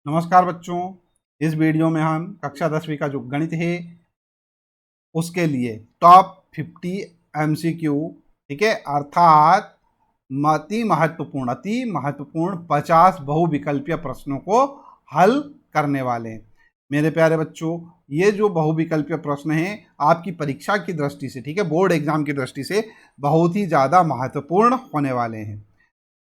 नमस्कार बच्चों। इस वीडियो में हम कक्षा 10वीं का जो गणित है उसके लिए टॉप 50 MCQ, ठीक है, अर्थात अति महत्वपूर्ण 50 बहुविकल्पीय प्रश्नों को हल करने वाले हैं। मेरे प्यारे बच्चों, ये जो बहुविकल्पीय प्रश्न हैं आपकी परीक्षा की दृष्टि से, ठीक है, बोर्ड एग्जाम की दृष्टि से बहुत ही ज़्यादा महत्वपूर्ण होने वाले हैं।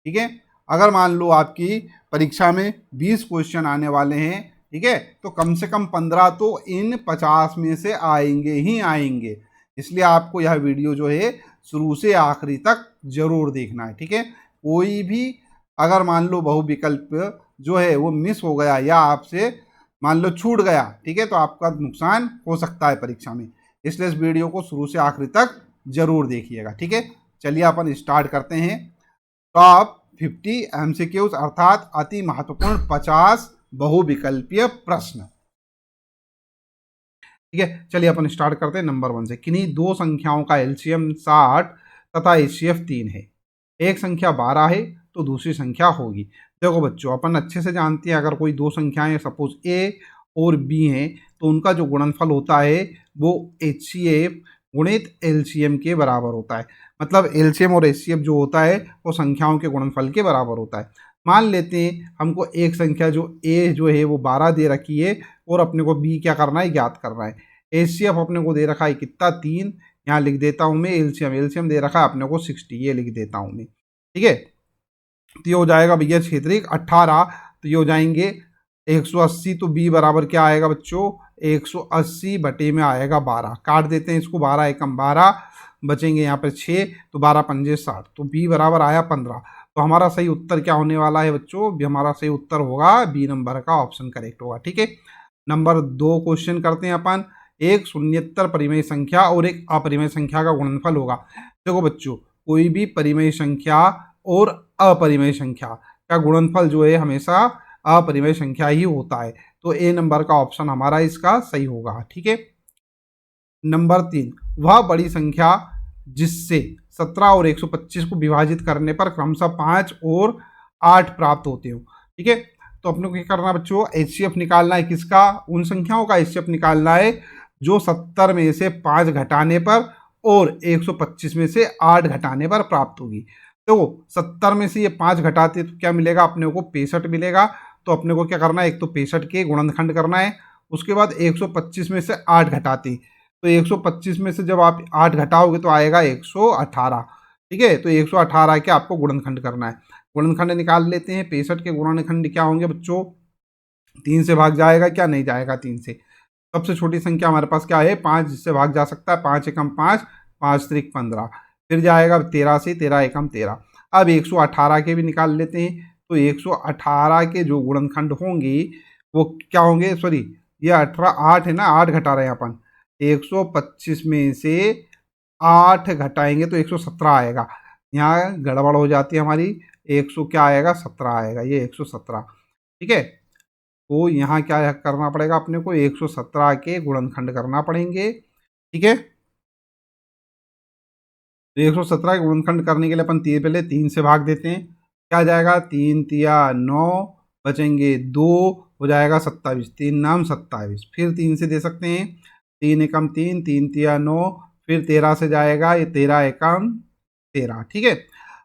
ठीक है, अगर मान लो आपकी परीक्षा में 20 क्वेश्चन आने वाले हैं, ठीक है, तो कम से कम 15 तो इन 50 में से आएंगे ही आएंगे। इसलिए आपको यह वीडियो जो है शुरू से आखिरी तक जरूर देखना है। ठीक है, कोई भी अगर मान लो बहुविकल्प जो है वो मिस हो गया या आपसे मान लो छूट गया, ठीक है, तो आपका नुकसान हो सकता है परीक्षा में। इसलिए इस वीडियो को शुरू से आखिरी तक जरूर देखिएगा। ठीक है, चलिए अपन स्टार्ट करते हैं। टॉप 50 MCQs अर्थात अति महत्वपूर्ण 50 बहुविकल्पीय प्रश्न। ठीक है, चलिए अपन स्टार्ट करते हैं नंबर 1 से। किन्हीं दो संख्याओं का LCM 60 तथा HCF 3 है। एक संख्या 12 है तो दूसरी संख्या होगी। देखो बच्चों, अपन अच्छे से जानते हैं अगर कोई दो संख्याएं सपोज A और B हैं तो उनका जो गुणनफल होता है वो HCF गुणित LCM के बराबर होता है। मतलब LCM और HCF जो होता है वो संख्याओं के गुणनफल के बराबर होता है। मान लेते हैं हमको एक संख्या जो A जो है वो 12 दे रखी है और अपने को B क्या करना है, ज्ञात करना है। HCF अपने को दे रखा है कितना, 3, यहाँ लिख देता हूँ मैं। LCM दे रखा है अपने को 60, ये लिख देता हूँ मैं। ठीक है, तो ये हो जाएगा भैया क्षेत्रीय 18, तो ये हो जाएंगे 180। तो B बराबर क्या आएगा बच्चों, 180 बटे में आएगा 12। काट देते हैं इसको, 12 एकम 12, बचेंगे यहाँ पर 6, तो 12 पंजे 60, तो B बराबर आया 15। तो हमारा सही उत्तर क्या होने वाला है बच्चों, हमारा सही उत्तर होगा B नंबर का, ऑप्शन करेक्ट होगा। ठीक है, नंबर 2 क्वेश्चन करते हैं अपन। एक शून्येतर परिमेय संख्या और एक अपरिमेय संख्या का गुणनफल होगा। देखो बच्चों, कोई भी परिमेय संख्या और अपरिमेय संख्या का गुणनफल जो है हमेशा अपरिमेय संख्या ही होता है। तो A नंबर का ऑप्शन हमारा इसका सही होगा। ठीक है, नंबर 3, वह बड़ी संख्या जिससे 17 और 125 को विभाजित करने पर क्रमशः 5 और 8 प्राप्त होते हो। ठीक है, तो अपने को क्या करना है बच्चों, HCF निकालना है। किसका, उन संख्याओं का HCF निकालना है जो 70 में से 5 घटाने पर और 125 में से 8 घटाने पर प्राप्त होगी। तो 70 में से ये 5 घटाते तो क्या मिलेगा अपने को, 65 मिलेगा। तो अपने को क्या करना है, एक तो 65 के गुणनखंड करना है, उसके बाद 125 में से 8 घटाते, तो 125 में से जब आप 8 घटाओगे तो आएगा 118। ठीक है, तो 118 के आपको गुणनखंड करना है। गुणनखंड निकाल लेते हैं। 65 के गुणनखंड क्या होंगे बच्चों, 3 से भाग जाएगा क्या, नहीं जाएगा 3 से। सबसे छोटी संख्या हमारे पास क्या है, 5, जिससे भाग जा सकता है। 5 एकम 5, 5 त्रिक 15, फिर जाएगा 13 से, 13 एकम 13। अब 118 के भी निकाल लेते हैं। तो 118 के जो गुणनखंड होंगे वो क्या होंगे, सॉरी ये 8 है ना, 8 घटा रहे हैं अपन। 125 में से 8 घटाएंगे तो 117 आएगा। यहाँ गड़बड़ हो जाती है हमारी, 100 क्या आएगा, 17 आएगा, ये 117। ठीक है, तो यहाँ क्या करना पड़ेगा अपने को, 117 के गुणनखंड करना पड़ेंगे। ठीक है, तो 117 के गुणनखंड करने के लिए अपन पहले 3 से भाग देते हैं। क्या जाएगा, 3 तिया 9, बचेंगे 2, हो जाएगा 27, 3 नाम 27। फिर 3 से दे सकते हैं, 3 एकम 3, 3 तिया 9, फिर 13 से जाएगा, ये 13 एकम 13। ठीक है,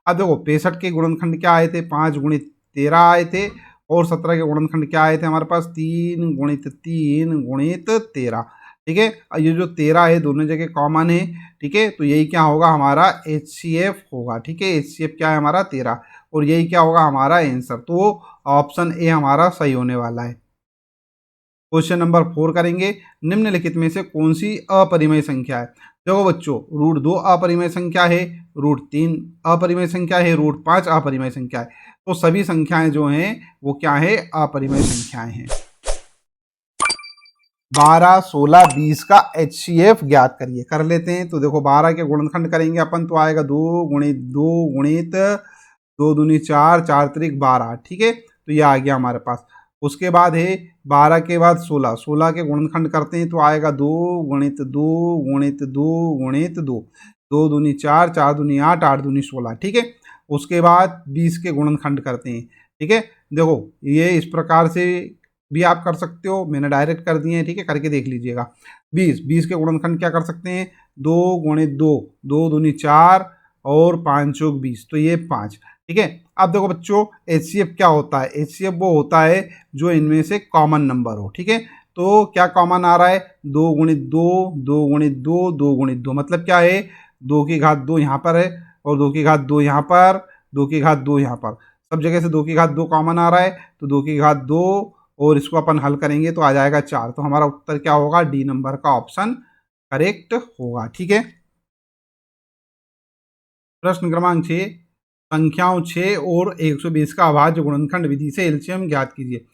अब देखो 65 के गुणनखंड क्या आए थे, 5 गुणित 13 आए थे, और 17 के गुणनखंड क्या आए थे हमारे पास, 3 गुणित 3 गुणित 13। ठीक है, ये जो 13 है दोनों जगह कॉमन है। ठीक है, तो यही क्या होगा हमारा HCF होगा। ठीक है, HCF क्या है हमारा 13, और यही क्या होगा हमारा आंसर। तो ऑप्शन ए हमारा सही होने वाला है। क्वेश्चन नंबर 4 करेंगे। निम्नलिखित में से कौन सी अपरिमेय संख्या है। देखो बच्चों, √2 अपरिमेय संख्या है, √3 अपरिमेय संख्या है, √5 अपरिमेय संख्या है। तो सभी संख्याएं जो हैं वो क्या है, अपरिमेय संख्याएं हैं। 12, 16, 20 का HCF ज्ञात करिए। कर लेते हैं। तो देखो 12 के गुणनखंड करेंगे अपन तो आएगा 2 गुणित 2 गुणित 2 दूनी 4, 4 त्रिक 12। ठीक है, तो ये आ गया हमारे पास। उसके बाद है 12 के बाद 16, 16 के गुणनखंड करते हैं तो आएगा 2 गुणित 2 गुणित 2 गुणित 2, 2 दूनी 4, 4 दूनी 8, 8 दूनी 16। ठीक है, उसके बाद 20 के गुणनखंड करते हैं। ठीक है, देखो ये इस प्रकार से भी आप कर सकते हो, मैंने डायरेक्ट कर दिए हैं, ठीक है, करके देख लीजिएगा। 20 के गुणनखंड क्या कर सकते हैं, 2 गुणित 2, 2 दूनी 4 और 5 चौक 20, तो ये 5, ठीक है। अब देखो बच्चों HCF क्या होता है, HCF वो होता है जो इनमें से कॉमन नंबर हो, ठीक है। तो क्या कॉमन आ रहा है, 2 गुणित 2, 2 गुणित 2, 2 गुणित 2, मतलब क्या है, 2 की घात 2 यहाँ पर है और 2 की घात 2 यहाँ पर, 2 की घात 2 यहाँ पर, सब जगह से 2 की घात 2 कॉमन आ रहा है, तो 2 की घात 2 और इसको अपन हल करेंगे तो आ जाएगा 4। तो हमारा उत्तर क्या होगा, डी नंबर का ऑप्शन करेक्ट होगा, ठीक है। प्रश्न क्रमांक 6, संख्याओं 6 और 120 का अभाज्य गुणनखंड विधि से एलसीएम ज्ञात कीजिए।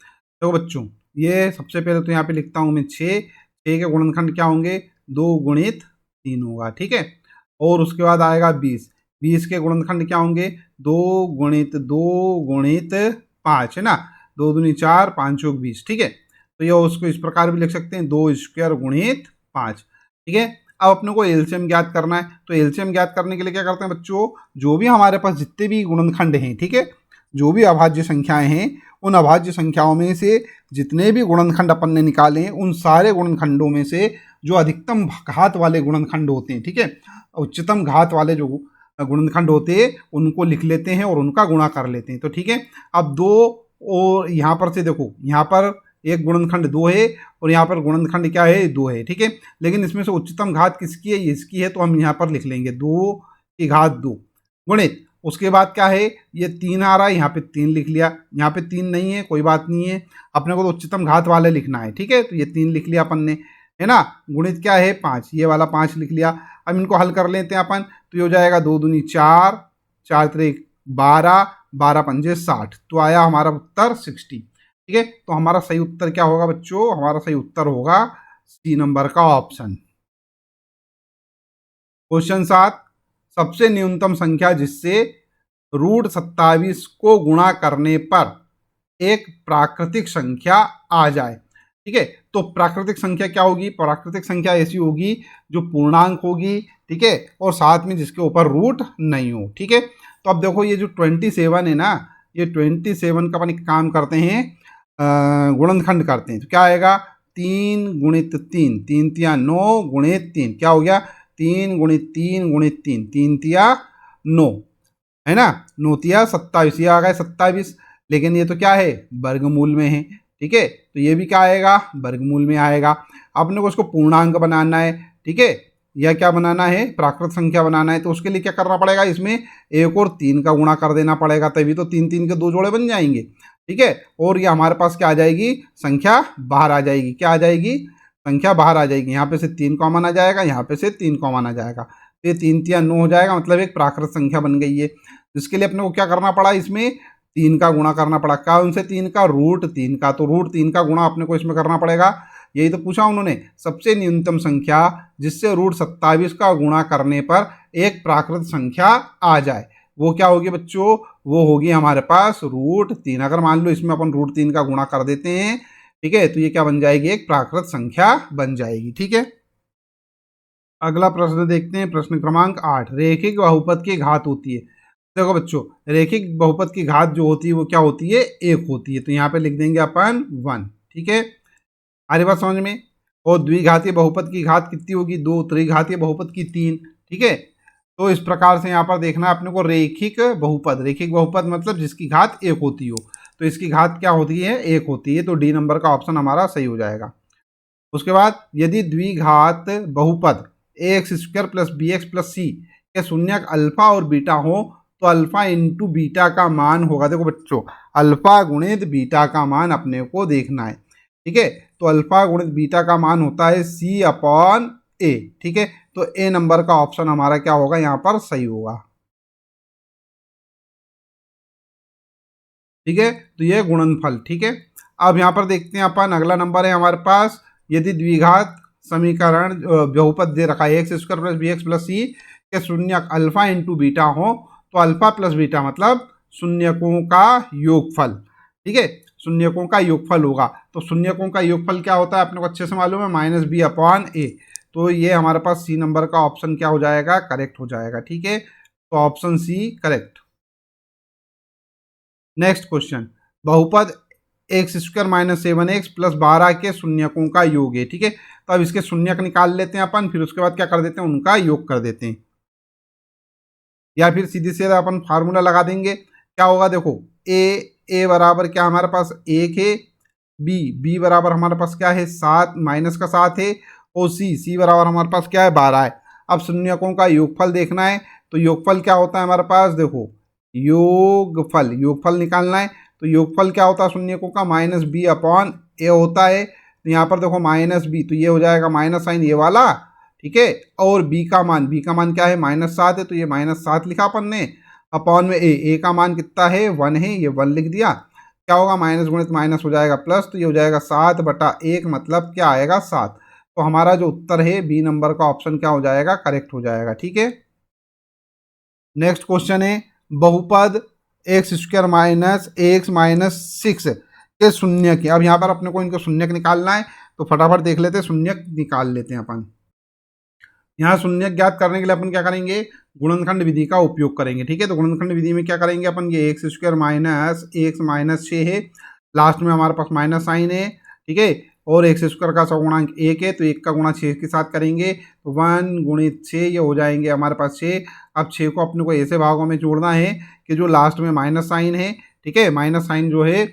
तो बच्चों ये सबसे पहले तो यहाँ पे लिखता हूँ मैं 6 के गुणनखंड क्या होंगे, 2 गुणित 3 होगा, ठीक है। और उसके बाद आएगा 20 के गुणनखंड क्या होंगे, 2 गुणित 2 गुणित 5, है ना, 2 दूनी 4, 5 चौक 20, ठीक है। तो ये उसको इस प्रकार भी लिख सकते हैं, 2 स्क्वायर गुणित 5, ठीक है। अब अपने को एलसीएम ज्ञात करना है, तो एलसीएम ज्ञात करने के लिए क्या करते हैं बच्चों, जो भी हमारे पास जितने भी गुणनखंड हैं, ठीक है, जो भी अभाज्य संख्याएं हैं, उन अभाज्य संख्याओं में से जितने भी गुणनखंड अपन ने निकाले हैं, उन सारे गुणनखंडों में से जो अधिकतम घात वाले गुणनखंड होते हैं, ठीक है, उच्चतम घात वाले जो गुणनखंड होते हैं उनको लिख लेते हैं और उनका गुणा कर लेते हैं। तो ठीक है, अब 2 और यहाँ पर से देखो, यहाँ पर एक गुणनखंड 2 है और यहाँ पर गुणनखंड क्या है, 2 है, ठीक है। लेकिन इसमें से उच्चतम घात किसकी है, इसकी है, तो हम यहाँ पर लिख लेंगे 2 की घात 2 गुणित, उसके बाद क्या है, ये 3 आ रहा है, यहाँ पे 3 लिख लिया, यहाँ पे 3 नहीं है, कोई बात नहीं है, अपने को तो उच्चतम घात वाले लिखना है, ठीक है। तो ये 3 लिख लिया अपन ने, है ना, गुणित क्या है 5, ये वाला 5 लिख लिया। अब इनको हल कर लेते हैं अपन, तो ये हो जाएगा 2 दूनी 4, 4 त्रिक 12, 12 पंजे 60, तो आया हमारा उत्तर 60, ठीक है। तो हमारा सही उत्तर क्या होगा बच्चों, हमारा सही उत्तर होगा सी नंबर का ऑप्शन। क्वेश्चन 7, सबसे न्यूनतम संख्या जिससे √27 को गुणा करने पर एक प्राकृतिक संख्या आ जाए, ठीक है। तो प्राकृतिक संख्या क्या होगी, प्राकृतिक संख्या ऐसी होगी जो पूर्णांक होगी, ठीक है, और साथ में जिसके ऊपर रूट नहीं हो, ठीक है। तो अब देखो ये जो 27 है ना, ये 27 का अपन एक काम करते हैं, गुणनखंड करते हैं, तो क्या आएगा, 3 गुणित 3, 3 तिया 9 गुणित 3, क्या हो गया, 3 गुणित 3 गुणित 3, 3 तिया 9, है ना, 9 तिया 27, ये आ गए 27, लेकिन ये तो क्या है, वर्गमूल में है, ठीक है। तो ये भी क्या आएगा, वर्गमूल में आएगा। अपने को उसको पूर्णांक बनाना है, ठीक है, या क्या बनाना है, प्राकृत संख्या बनाना है, तो उसके लिए क्या करना पड़ेगा, इसमें 1 और 3 का गुणा कर देना पड़ेगा, तभी तो 3 3 के 2 जोड़े बन जाएंगे, ठीक है। और ये हमारे पास क्या आ जाएगी, संख्या बाहर आ जाएगी, क्या आ जाएगी, संख्या बाहर आ जाएगी, यहाँ पे से 3 कॉमन आ जाएगा, यहाँ पे से 3 कॉमन आ जाएगा, तो ये 3 तिया 9 हो जाएगा, मतलब एक प्राकृत संख्या बन गई है। जिसके लिए अपने को क्या करना पड़ा, इसमें 3 का गुणा करना पड़ा, क्या उनसे 3 का, √3 का, तो √3 का गुणा अपने को इसमें करना पड़ेगा, यही तो पूछा उन्होंने, सबसे न्यूनतम संख्या जिससे √27 का गुणा करने पर एक प्राकृत संख्या आ जाए, वो क्या होगी बच्चों, वो होगी हमारे पास √3। अगर मान लो इसमें अपन √3 का गुणा कर देते हैं, ठीक है, तो ये क्या बन जाएगी, एक प्राकृत संख्या बन जाएगी, ठीक है। अगला प्रश्न देखते हैं, प्रश्न क्रमांक 8, रेखिक बहुपद की घात होती है। देखो बच्चों, रेखिक बहुपद की घात जो होती है वो क्या होती है, 1 होती है, तो यहाँ पे लिख देंगे अपन 1, ठीक है, आ रही बात समझ में। और द्विघातीय बहुपद की घात कितनी होगी, 2, त्रिघातीय बहुपद की 3, ठीक है। तो इस प्रकार से यहाँ पर देखना है अपने को, रेखिक बहुपद, रेखिक बहुपद मतलब जिसकी घात 1 होती हो, तो इसकी घात क्या होती है, 1 होती है, तो डी नंबर का ऑप्शन हमारा सही हो जाएगा। उसके बाद यदि द्विघात बहुपद ax² + bx + c के शून्यक अल्फा और बीटा हो, तो अल्फा इंटू बीटा का मान होगा, देखो बच्चों, अल्फा गुणित बीटा का मान अपने को देखना है, ठीक है। तो अल्फा गुणित बीटा का मान होता है c/a, ठीक है। तो ए नंबर का ऑप्शन हमारा क्या होगा, यहाँ पर सही होगा, ठीक है। तो ये गुणनफल, ठीक है। अब यहाँ पर देखते हैं अपन, अगला नंबर है हमारे पास, यदि द्विघात समीकरण बहुपद दे रखा है ax² + bx + c के शून्यक अल्फा इंटू बीटा हो, तो अल्फा प्लस बीटा मतलब शून्यकों का योगफल, ठीक है, शून्यकों का योगफल होगा। तो शून्यकों का योगफल क्या होता है अपने को अच्छे से मालूम है, -b/a, तो ये हमारे पास सी नंबर का ऑप्शन क्या हो जाएगा, करेक्ट हो जाएगा, ठीक है। तो option C correct. Next question, बहुपद x square minus 7x plus 12 के शून्यकों का योग है। ठीक है, तो अब इसके शून्यक निकाल लेते हैं अपन, फिर उसके बाद क्या कर देते हैं, उनका योग कर देते हैं, या फिर सीधे सीधा अपन फार्मूला लगा देंगे। क्या होगा देखो, ए बराबर क्या हमारे पास 1 है, बी बराबर हमारे पास क्या है 7 माइनस का 7 है, और सी बराबर हमारे पास क्या है 12 है। अब शून्यकों का योगफल देखना है, तो योगफल क्या होता है हमारे पास, देखो योगफल निकालना है। तो योगफल क्या होता है शून्यकों का, माइनस बी अपॉन ए होता है। तो यहाँ पर देखो माइनस बी, तो ये हो जाएगा माइनस साइन ये वाला। ठीक है, और बी का मान क्या है -7 है, तो ये -7 लिखा अपन ने, अपॉन में ए का मान कितना है 1 है, ये 1 लिख दिया। क्या होगा, माइनस गुणित माइनस हो जाएगा प्लस, तो ये हो जाएगा 7/1, मतलब क्या आएगा 7। तो हमारा जो उत्तर है बी नंबर का ऑप्शन क्या हो जाएगा, करेक्ट हो जाएगा। ठीक है, नेक्स्ट क्वेश्चन है बहुपद x square minus x minus 6 के शून्यक। अब यहाँ पर अपने को इनको शून्यक निकालना है, तो फटाफट देख लेते हैं, शून्यक निकाल लेते हैं अपन। यहाँ शून्यक ज्ञात करने के लिए अपन क्या करेंगे, गुणनखंड विधि का उपयोग करेंगे। ठीक है, तो गुणनखंड विधि में क्या करेंगे अपन, ये x square minus x minus 6 है, लास्ट में हमारे पास माइनस साइन है। ठीक है, और एक्स स्क्वायर का सगुणांक 1 है, तो 1 का गुणा 6 के साथ करेंगे, तो 1 गुणित 6 ये हो जाएंगे हमारे पास 6। अब 6 को अपने को ऐसे भागों में जोड़ना है कि जो लास्ट में माइनस साइन है, ठीक है, माइनस साइन जो है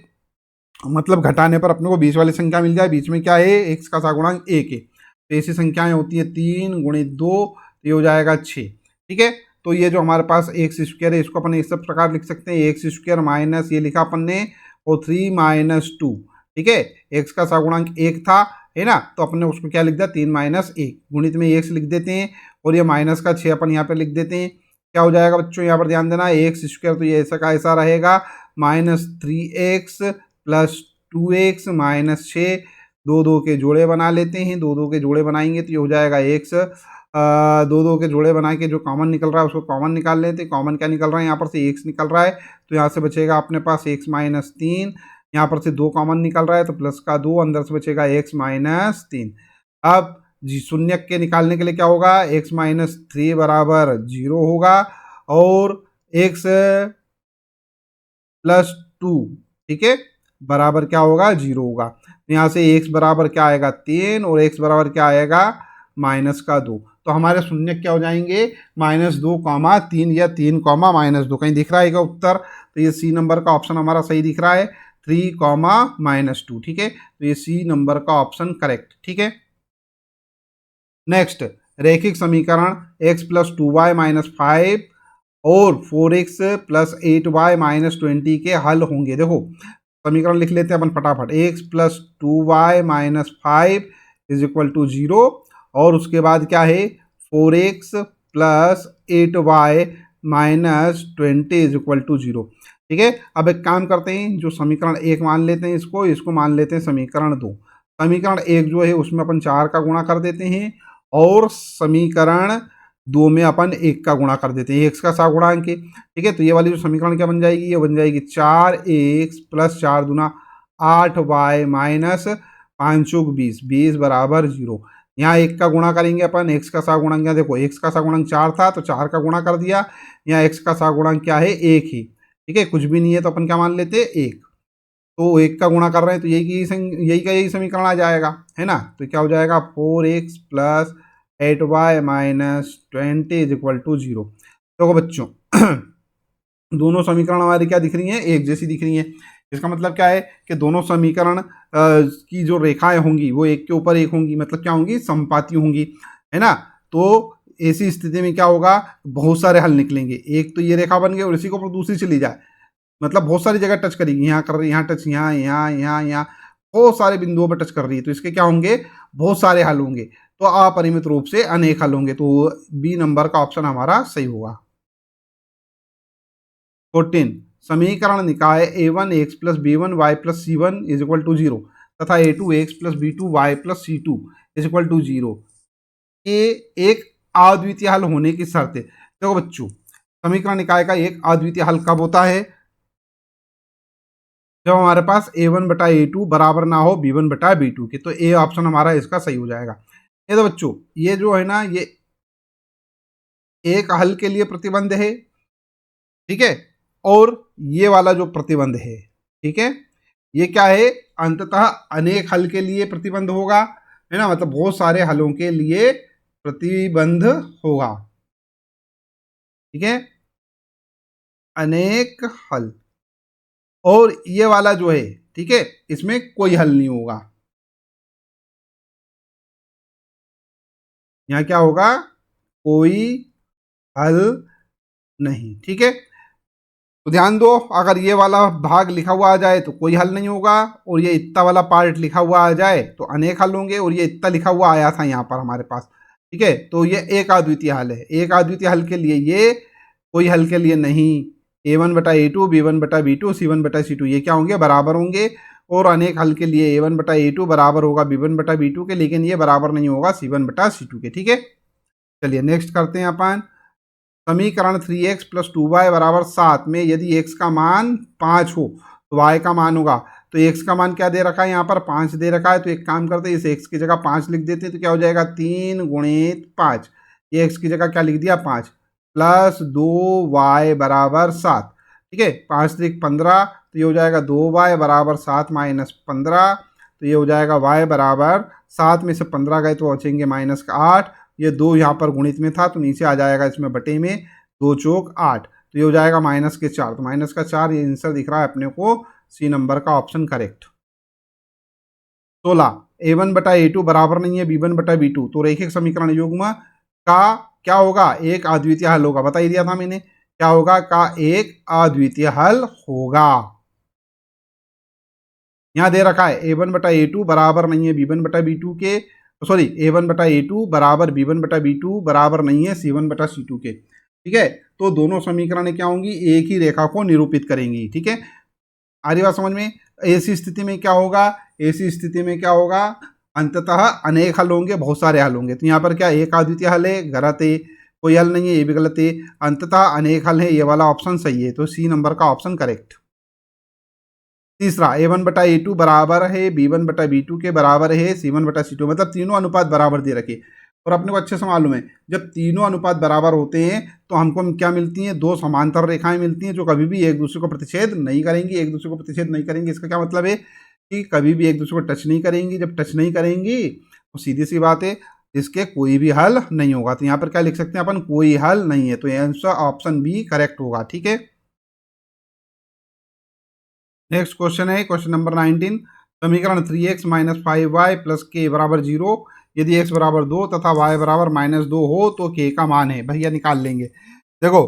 मतलब घटाने पर अपने को बीच वाली संख्या मिल जाए, बीच में क्या है एक्स का सगुणांक 1 है। तो ऐसी संख्याएं होती है 3 गुणित 2, तो ये हो जाएगा 6। ठीक है, तो ये जो हमारे पास एक्स स्क्वायर है, इसको अपन इस सब प्रकार लिख सकते हैं, एक्स स्क्वायर माइनस ये लिखा अपन ने, और 3 माइनस 2। ठीक है, एक्स का सगुणांक 1 था, है ना, तो अपन ने उसको क्या लिख दिया 3 माइनस 1, गुणित में एक्स लिख देते हैं, और ये माइनस का 6 अपन यहाँ पे लिख देते हैं। क्या हो जाएगा बच्चों, यहाँ पर ध्यान देना, एक्स स्क्वायर तो ये ऐसा का ऐसा रहेगा, -3x प्लस 2x माइनस 6, दो के जोड़े बना लेते हैं, दो के जोड़े बनाएंगे तो ये हो जाएगा x, दो के जोड़े बना के जो कॉमन निकल रहा है उसको कॉमन निकाल लेते हैं। कॉमन क्या निकल रहा है, यहाँ पर से x निकल रहा है, तो यहाँ से बचेगा अपने पास x माइनस 3, यहाँ पर से 2 कॉमन निकल रहा है, तो प्लस का 2, अंदर से बचेगा x माइनस 3। अब जी शून्यक के निकालने के लिए क्या होगा, x माइनस 3 बराबर 0 होगा, और x प्लस 2, ठीक है, बराबर क्या होगा 0 होगा। यहाँ से x बराबर क्या आएगा 3, और x बराबर क्या आएगा माइनस का 2। तो हमारे शून्य क्या हो जाएंगे, -2, 3 या 3, -2। कहीं दिख रहा है क्या उत्तर, तो ये सी नंबर का ऑप्शन हमारा सही दिख रहा है, 3, -2। ठीक है, तो ये सी नंबर का ऑप्शन करेक्ट। ठीक है, नेक्स्ट रैखिक समीकरण x प्लस 2y माइनस 5 और 4x प्लस 8y माइनस 20 के हल होंगे। देखो समीकरण लिख लेते हैं अपन फटाफट, x plus 2y minus 5 is equal to 0, और उसके बाद क्या है 4x plus 8y minus 20 is equal to 0। ठीक है, अब एक काम करते हैं, जो समीकरण 1 मान लेते हैं, इसको मान लेते हैं समीकरण 2। समीकरण 1 जो है उसमें अपन 4 का गुणा कर देते हैं, और समीकरण 2 में अपन 1 का गुणा कर देते हैं, x का सगुणांक है। ठीक है, तो ये वाली जो समीकरण क्या बन जाएगी, ये बन जाएगी 4x प्लस 4 दूना 8y माइनस 5 चौक 20, 20 बराबर 0। यहाँ 1 का गुणा करेंगे अपन, x का सगुणांक, यहाँ देखो x का सगुणांक 4 था तो 4 का गुणा कर दिया, यहाँ x का सगुणांक क्या है 1 ही। ठीक है, कुछ भी नहीं है तो अपन क्या मान लेते हैं 1, तो 1 का गुणा कर रहे हैं तो यही समीकरण आ जाएगा, है ना। तो क्या हो जाएगा 4x plus 8y minus 20 is equal to 0। देखो बच्चों दोनों समीकरण हमारी क्या दिख रही हैं, एक जैसी दिख रही हैं। इसका मतलब क्या है कि दोनों समीकरण की जो रेखाएं होंगी वो एक के ऊपर एक होंगी, मतलब क्या होंगी, समपाती होंगी, है ना। तो ऐसी स्थिति में क्या होगा, बहुत सारे हल निकलेंगे। एक तो ये रेखा बन गई और इसी के ऊपर दूसरी चली जाए, मतलब बहुत सारी जगह टच करेगी, यहाँ कर रही है, यहाँ टच, यहाँ यहाँ यहाँ यहाँ बहुत सारे बिंदुओं पर टच कर रही है, तो इसके क्या होंगे, बहुत सारे हल होंगे, तो अपरिमित रूप से अनेक हल होंगे। तो बी नंबर का ऑप्शन हमारा सही होगा। 14 समीकरण निकाय a1x plus b1y plus c1 is equal to 0 तथा a2x plus b2y plus c2 is equal to 0 ये एक अद्वितीय हल होने की शर्त है। देखो बच्चों, समीकरण निकाय का एक अद्वितीय हल कब होता है, जब हमारे पास a1/a2 बराबर ना हो b1/b2 के, तो ए ऑप्शन हमारा इसका सही हो जाएगा। ये तो बच्चों ये जो है ना, ये एक हल के लिए प्रतिबंध है, ठीक है, और ये वाला जो प्रतिबंध है, ठीक है, ये क्या है, अंततः अनेक हल के लिए प्रतिबंध होगा, है ना, मतलब बहुत सारे हलों के लिए प्रतिबंध होगा, ठीक है, अनेक हल। और ये वाला जो है, ठीक है, इसमें कोई हल नहीं होगा, यहाँ क्या होगा, कोई हल नहीं, ठीक है। तो ध्यान दो, अगर ये वाला भाग लिखा हुआ आ जाए तो कोई हल नहीं होगा, और ये इतना वाला पार्ट लिखा हुआ आ जाए तो अनेक हल होंगे, और ये इतना लिखा हुआ आया था यहाँ पर हमारे पास, ठीक है, तो ये एक अद्वितीय हल है। एक अद्वितीय हल के लिए ये, कोई हल के लिए नहीं। A1/A2, B1/B2, C1/C2 ये क्या होंगे, बराबर होंगे। और अनेक हल के लिए A1/A2 बराबर होगा B1/B2 के, लेकिन ये बराबर नहीं होगा C1/C2 के, ठीक है। चलिए नेक्स्ट करते हैं अपन। समीकरण 3x प्लस 2y बराबर 7 में यदि x का मान 5 हो तो y का मान होगा। तो x का मान क्या दे रखा है, यहाँ पर 5 दे रखा है, तो एक काम करते हैं, इस x की जगह 5 लिख देते हैं, तो क्या हो जाएगा 3 गुणित 5, ये x की जगह क्या लिख दिया 5, प्लस 2y बराबर 7, ठीक है, 5 3 15, तो ये हो जाएगा 2y बराबर 7 माइनस 15, तो ये हो जाएगा y बराबर 7 में से 15 गए तो बचेंगे माइनस का 8, ये 2 यहाँ पर गुणित में था तो नीचे आ जाएगा इसमें बटे में, 2 चौक 8, तो ये हो जाएगा माइनस के 4, तो माइनस का 4, ये आंसर दिख रहा है अपने को सी नंबर का ऑप्शन करेक्ट। 16 A1/A2 बराबर नहीं है B1/B2, तो रैखिक समीकरण युग्म का क्या होगा, एक अद्वितीय हल होगा, बता ही दिया था मैंने, क्या होगा, का एक अद्वितीय हल होगा। यहाँ दे रखा है A1/A2 बराबर नहीं है B1/B2 के, सॉरी A1/A2 बराबर B1/B2 बराबर नहीं है C1/C2 के, ठीक है। तो दोनों समीकरण क्या होंगी, एक ही रेखा को निरूपित करेंगी, ठीक है। आ रही बात समझ में। ऐसी स्थिति में क्या होगा, ऐसी स्थिति में क्या होगा, अंततः अनेक हल होंगे, बहुत सारे हल होंगे। तो यहाँ पर क्या एक अद्वितीय हल है, गलत है, कोई हल नहीं है, ये भी गलत है, अंततः अनेक हल है, ये वाला ऑप्शन सही है, तो सी नंबर का ऑप्शन करेक्ट। तीसरा A1/A2 बराबर है B1/B2 के बराबर है C1/C2, मतलब तीनों अनुपात बराबर दे रखे। और अपने को अच्छे से मालूम है, जब तीनों अनुपात बराबर होते हैं तो हमको क्या मिलती हैं, दो समांतर रेखाएं मिलती हैं जो कभी भी एक दूसरे को प्रतिच्छेद नहीं करेंगी। एक दूसरे को प्रतिच्छेद नहीं करेंगी इसका क्या मतलब है, कि कभी भी एक दूसरे को टच नहीं करेंगी। जब टच नहीं करेंगी तो सीधी सी बात है, इसके कोई भी हल नहीं होगा। तो यहाँ पर क्या लिख सकते हैं अपन, कोई हल नहीं है, तो आंसर ऑप्शन बी करेक्ट होगा, ठीक है। नेक्स्ट क्वेश्चन है क्वेश्चन नंबर 19। समीकरण 3x माइनस 5y प्लस के बराबर 0 यदि x बराबर 2 तथा y बराबर -2 हो तो k का मान है, भैया निकाल लेंगे। देखो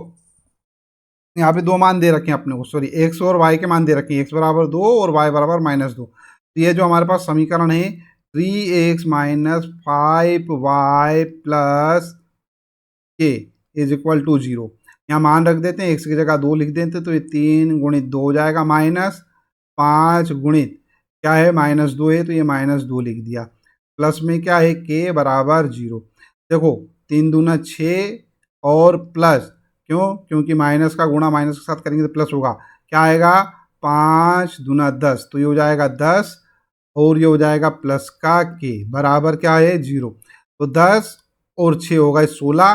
यहाँ पे दो मान दे रखे हैं अपने को, सॉरी x और y के मान दे रखे हैं, x बराबर 2 और y बराबर -2। तो ये जो हमारे पास समीकरण है 3x माइनस 5y प्लस के इज इक्वल टू 0, यहाँ मान रख देते हैं, x की जगह 2 लिख देते, तो ये 3 गुणित 2 हो जाएगा माइनस 5 गुणित क्या है -2 है, तो ये -2 लिख दिया, प्लस में क्या है के बराबर 0। देखो 3 दूना 6 और प्लस, क्यों, क्योंकि माइनस का गुणा माइनस के साथ करेंगे तो प्लस होगा, क्या आएगा 5 दूना 10, तो ये हो जाएगा 10 और ये हो जाएगा प्लस का के बराबर क्या है 0। तो 10 और 6 होगा 16,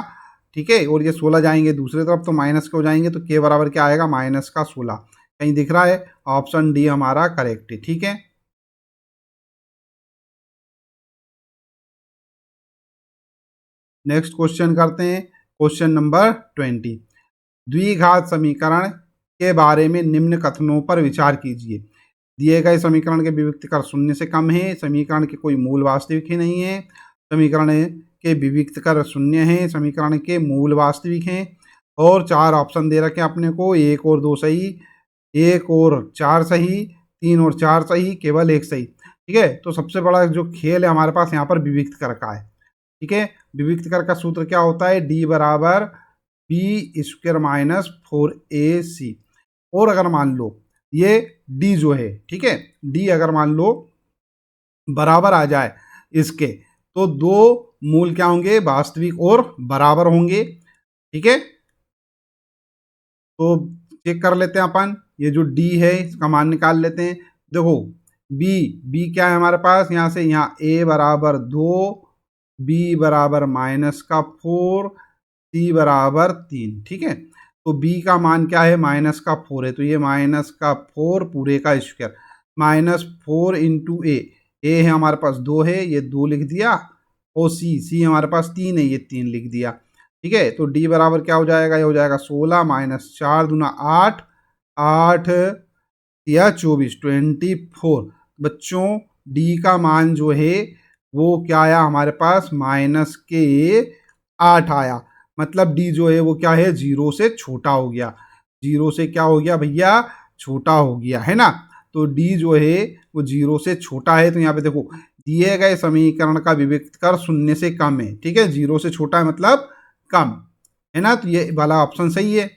ठीक है, और ये 16 जाएंगे दूसरी तरफ तो माइनस के हो जाएंगे, तो के बराबर क्या आएगा माइनस का 16, कहीं दिख रहा है, ऑप्शन डी हमारा करेक्ट है, ठीक है। नेक्स्ट क्वेश्चन करते हैं, क्वेश्चन नंबर 20। द्विघात समीकरण के बारे में निम्न कथनों पर विचार कीजिए। दिए गए समीकरण के विविक्तकर शून्य से कम है, समीकरण के कोई मूल वास्तविक ही नहीं है, समीकरण के विविक्तकर शून्य है, समीकरण के मूल वास्तविक हैं, और 4 ऑप्शन दे रखे हैं अपने को, 1 और 2 सही, 1 और 4 सही, 3 और 4 सही, केवल 1 सही, ठीक है। तो सबसे बड़ा जो खेल है हमारे पास यहाँ पर विविक्तकर का है, ठीक है। विविक्तकर का सूत्र क्या होता है, डी बराबर B² माइनस 4AC। और अगर मान लो ये डी जो है, ठीक है, डी अगर मान लो बराबर आ जाए इसके, तो दो मूल क्या होंगे, वास्तविक और बराबर होंगे, ठीक है। तो चेक कर लेते हैं अपन, ये जो डी है इसका मान निकाल लेते हैं। देखो बी, बी क्या है हमारे पास, यहाँ से यहाँ a बराबर 2, b बराबर -4, c बराबर 3, ठीक है। तो b का मान क्या है -4 है, तो ये -4 पूरे का स्क्वायर, -4 इंटू ए है हमारे पास 2 है, ये 2 लिख दिया, और सी हमारे पास 3 है, ये 3 लिख दिया। ठीक है, तो डी बराबर क्या हो जाएगा, ये हो जाएगा 16 माइनस 4 दूना 8, 8 या 24, 24। बच्चों डी का मान जो है वो क्या आया हमारे पास, -8 आया। मतलब डी जो है वो क्या है, 0 से छोटा हो गया। 0 से क्या हो गया भैया, छोटा हो गया, है ना। तो डी जो है वो 0 से छोटा है। तो यहाँ पे देखो, दिए गए समीकरण का विविक्त कर 0 से कम है। ठीक है, 0 से छोटा है मतलब कम, है ना। तो ये वाला ऑप्शन सही है।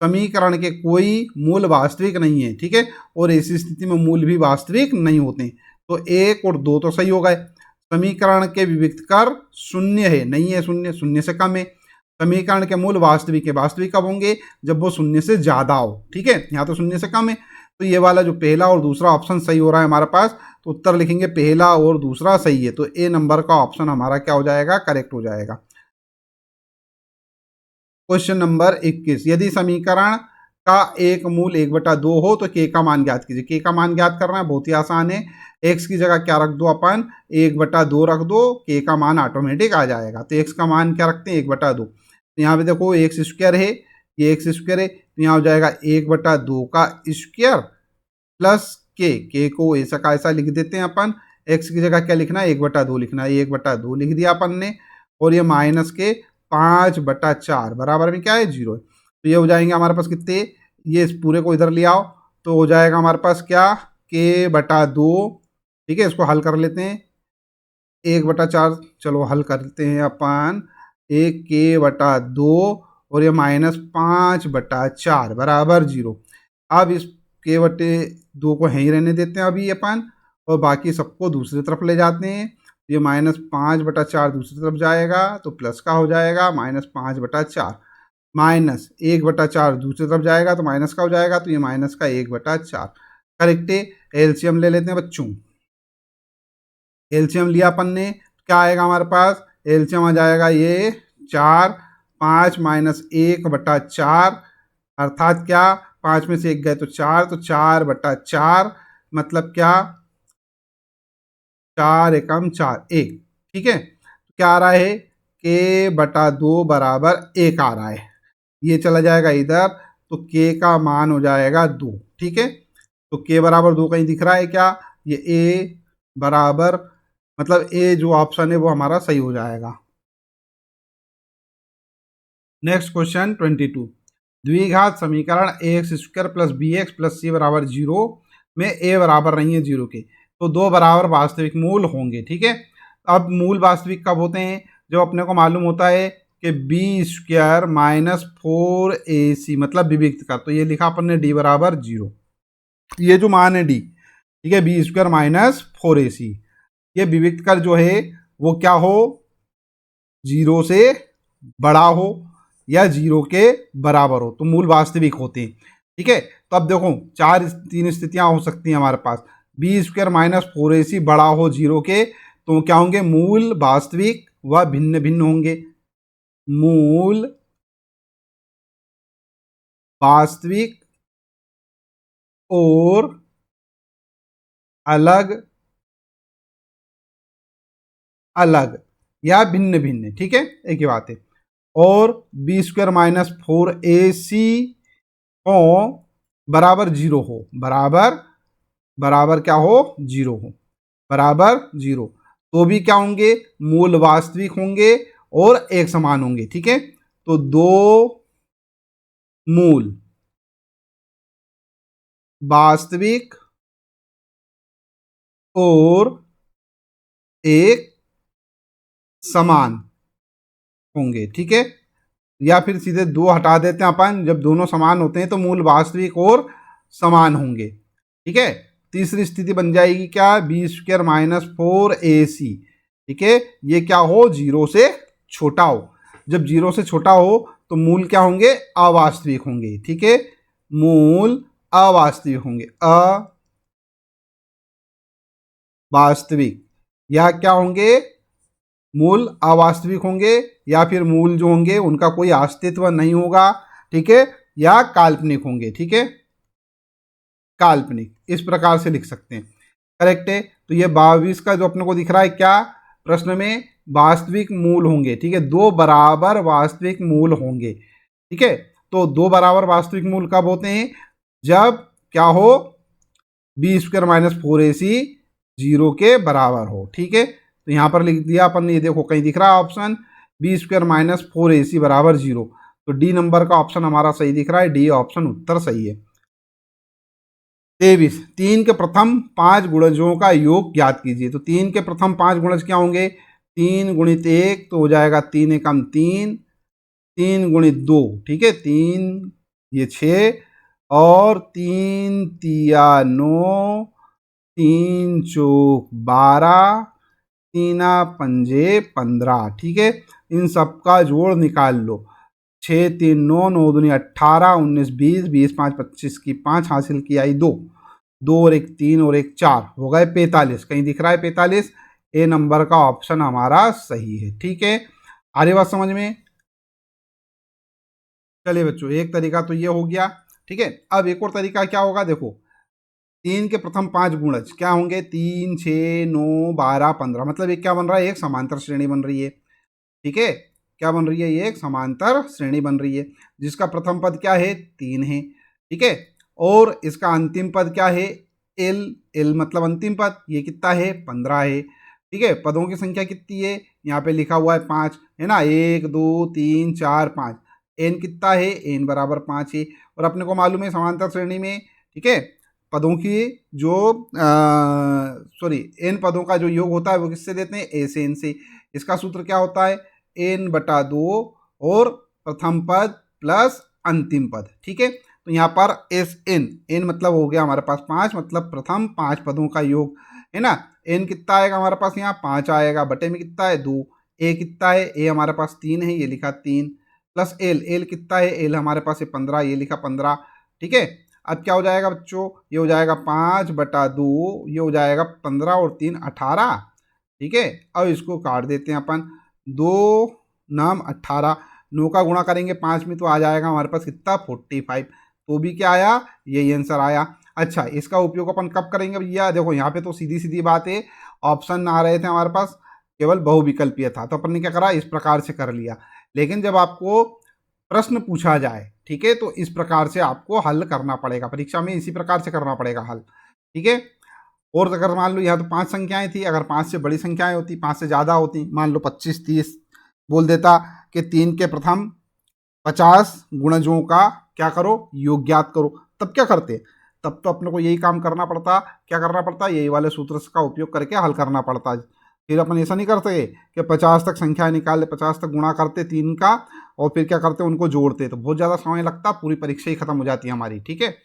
समीकरण के कोई मूल वास्तविक नहीं है। ठीक है, और ऐसी स्थिति में मूल भी वास्तविक नहीं होते। तो 1 और 2 तो सही हो गए। समीकरण के विविक्त कर 0 है, नहीं है, 0 0 से कम है। समीकरण के मूल वास्तविक है, वास्तविक कब होंगे, जब वो 0 से ज़्यादा हो। ठीक है, यहाँ तो 0 से कम है। तो ये वाला जो पहला और दूसरा ऑप्शन सही हो रहा है हमारे पास, तो उत्तर लिखेंगे पहला और दूसरा सही है। तो ए नंबर का ऑप्शन हमारा क्या हो जाएगा, करेक्ट हो जाएगा। क्वेश्चन नंबर 21, यदि समीकरण का एक मूल 1/2 हो तो के का मान ज्ञात कीजिए। के का मान ज्ञात करना है, बहुत ही आसान है। एक्स की जगह क्या रख दो अपन, 1/2 रख दो, के का मान ऑटोमेटिक आ जाएगा। तो एक्स का मान क्या रखते हैं, 1/2। तो यहाँ पे देखो एक्स स्क्वायर है, ये एक्स स्क्वायर है, तो यहाँ हो जाएगा 1/2 का स्क्वायर प्लस के को ऐसा का ऐसा लिख देते हैं अपन। एक्स की जगह क्या लिखना है, 1/2 लिखना है, 1/2 लिख दिया अपन ने। और ये माइनस के 5/4 बराबर में क्या है, 0 है। तो ये हो जाएंगे हमारे पास कितने, ये इस पूरे को इधर ले आओ, तो हो जाएगा हमारे पास क्या, k/2। ठीक है, इसको हल कर लेते हैं। 1/4, चलो हल करते हैं अपन। एक k/2 और ये -5/4 बराबर 0। अब इस k/2 को यहीं रहने देते हैं अभी अपन, और बाकी सबको दूसरी तरफ ले जाते हैं। ये -5/4 दूसरी तरफ जाएगा तो प्लस का हो जाएगा, -5/4 माइनस 1/4 दूसरी तरफ जाएगा तो माइनस का हो जाएगा, तो ये माइनस का 1/4 करेक्ट है। एलसीएम ले लेते हैं बच्चों। एलसीएम लिया अपन ने, क्या आएगा हमारे पास, एलसीएम आ जाएगा ये 4, 5 माइनस 1/4 अर्थात क्या, 5 में से 1 गए तो 4, तो 4/4 मतलब क्या, 4 एकम 4 1। ठीक है, क्या आ रहा है, k/2 बराबर 1 आ रहा है। ये चला जाएगा इधर, तो k का मान हो जाएगा 2। ठीक है, तो k बराबर 2 कहीं दिख रहा है क्या, ये a बराबर, मतलब ए जो ऑप्शन है वो हमारा सही हो जाएगा। नेक्स्ट क्वेश्चन 22, द्विघात समीकरण ax² plus bx plus c बराबर 0 में a बराबर नहीं है 0 के, तो दो बराबर वास्तविक मूल होंगे। ठीक है, अब मूल वास्तविक कब होते हैं, जब अपने को मालूम होता है कि b² माइनस 4ac मतलब विविक्त का, तो ये लिखा अपन ने d बराबर 0। ये जो मान है d, ठीक है, b² माइनस 4ac, ये विविक्त कर जो है वो क्या हो, 0 से बड़ा हो या 0 के बराबर हो, तो मूल वास्तविक होते हैं। ठीक है, तो अब देखो तीन स्थितियां हो सकती हैं हमारे पास। b² माइनस 4ac बड़ा हो 0 के, तो क्या होंगे, मूल वास्तविक व भिन्न भिन्न होंगे। मूल वास्तविक और अलग अलग या भिन्न भिन्न। ठीक है, एक ही बात है। और b² माइनस 4ac हो बराबर 0 हो, बराबर क्या हो, 0 हो, बराबर 0, तो भी क्या होंगे, मूल वास्तविक होंगे और एक समान होंगे। ठीक है, तो दो मूल वास्तविक और एक समान होंगे। ठीक है, या फिर सीधे दो हटा देते हैं अपन, जब दोनों समान होते हैं तो मूल वास्तविक और समान होंगे। ठीक है, तीसरी स्थिति बन जाएगी क्या, b² माइनस 4ac। ठीक है, ये क्या हो, 0 से छोटा हो। जब 0 से छोटा हो तो मूल क्या होंगे, अवास्तविक होंगे। ठीक है, मूल अवास्तविक होंगे, अवास्तविक, या क्या होंगे, मूल अवास्तविक होंगे, या फिर मूल जो होंगे उनका कोई अस्तित्व नहीं होगा। ठीक है, या काल्पनिक होंगे। ठीक है, काल्पनिक, इस प्रकार से लिख सकते हैं। करेक्ट है। तो ये 22 का जो अपने को दिख रहा है क्या प्रश्न में, वास्तविक मूल होंगे। ठीक है, दो बराबर वास्तविक मूल होंगे। ठीक है, तो दो बराबर वास्तविक मूल कब होते हैं, जब क्या हो, बी स्क्वायर माइनस 4ac 0 के बराबर हो। ठीक है, तो यहाँ पर लिख दिया अपन ने, ये देखो कहीं दिख रहा है option B square minus 4ac बराबर 0, तो डी नंबर का ऑप्शन हमारा सही दिख रहा है, डी ऑप्शन उत्तर सही है। 23, 3 के प्रथम 5 गुणजों का योग ज्ञात कीजिए। तो 3 के प्रथम 5 गुणज क्या होंगे, 3 गुणित 1 तो हो जाएगा 3 एकम 3, 3 गुणित 2, ठीक है 3 ये 6 और 3 तिया 9, 3 चौक 12, 3 पंजे 15। ठीक है, इन सबका जोड़ निकाल लो। 6 3 9 9 दूनी 18 19 20 20 5 25 की 5 हासिल की आई 2, 2 और 1 3 और 1 4 हो गए 45। कहीं दिख रहा है 45, ए नंबर का ऑप्शन हमारा सही है। ठीक है, आ रही बात समझ में। चलिए बच्चों, एक तरीका तो ये हो गया। ठीक है, अब एक और तरीका क्या होगा, देखो 3 के प्रथम 5 गुणज क्या होंगे, 3 6 9 12 15, मतलब ये क्या बन रहा है, एक समांतर श्रेणी बन रही है। ठीक है, क्या बन रही है, ये एक समांतर श्रेणी बन रही है, जिसका प्रथम पद क्या है, 3 है। ठीक है, और इसका अंतिम पद क्या है, एल, एल मतलब अंतिम पद, ये कितना है, 15 है। ठीक है, पदों की संख्या कितनी है, यहाँ पे लिखा हुआ है 5 है ना, 1 2 3 4 5, एन कितना है, एन बराबर 5 है। और अपने को मालूम है समांतर श्रेणी में, ठीक है, पदों की जो सॉरी एन पदों का जो योग होता है वो किससे देते हैं, ए से एन से। इसका सूत्र क्या होता है, एन बटा 2 और प्रथम पद प्लस अंतिम पद। ठीक है, तो यहाँ पर एस एन, एन मतलब हो गया हमारे पास 5, मतलब प्रथम 5 पदों का योग है ना। एन कितना आएगा हमारे पास, यहाँ 5 आएगा, बटे में कितना है 2, ए कितना है, ए हमारे पास 3 है, ये लिखा 3, प्लस एल, एल कितना है, एल हमारे पास है 15, ये लिखा 15। ठीक है, अब क्या हो जाएगा बच्चों, ये हो जाएगा 5 बटा 2, ये हो जाएगा 15 और 3 18। ठीक है, अब इसको काट देते हैं अपन, 2 नाम 18, 9 का गुणा करेंगे 5 में तो आ जाएगा हमारे पास कितना 45, तो भी क्या आया, यही आंसर आया। अच्छा, इसका उपयोग अपन कब करेंगे भैया, देखो यहाँ पे तो सीधी सीधी बात है, ऑप्शन आ रहे थे हमारे पास, केवल बहुविकल्पीय था, तो अपन ने क्या करा, इस प्रकार से कर लिया। लेकिन जब आपको प्रश्न पूछा जाए, ठीक है, तो इस प्रकार से आपको हल करना पड़ेगा, परीक्षा में इसी प्रकार से करना पड़ेगा हल। ठीक है, और अगर मान लो यहाँ तो 5 संख्याएं थी, अगर 5 से बड़ी संख्याएं होती, 5 से ज़्यादा होती, मान लो 25 30, बोल देता कि 3 के प्रथम 50 गुणजों का क्या करो, योग ज्ञात करो, तब क्या करते, तब तो अपने को यही काम करना पड़ता, क्या करना पड़ता, यही वाले सूत्र का उपयोग करके हल करना पड़ता। फिर अपन ऐसा नहीं करते कि 50 तक संख्या निकाले, 50 तक गुणा करते 3 का, और फिर क्या करते उनको जोड़ते, तो बहुत ज़्यादा समय लगता, पूरी परीक्षा ही खत्म हो जाती है हमारी। ठीक है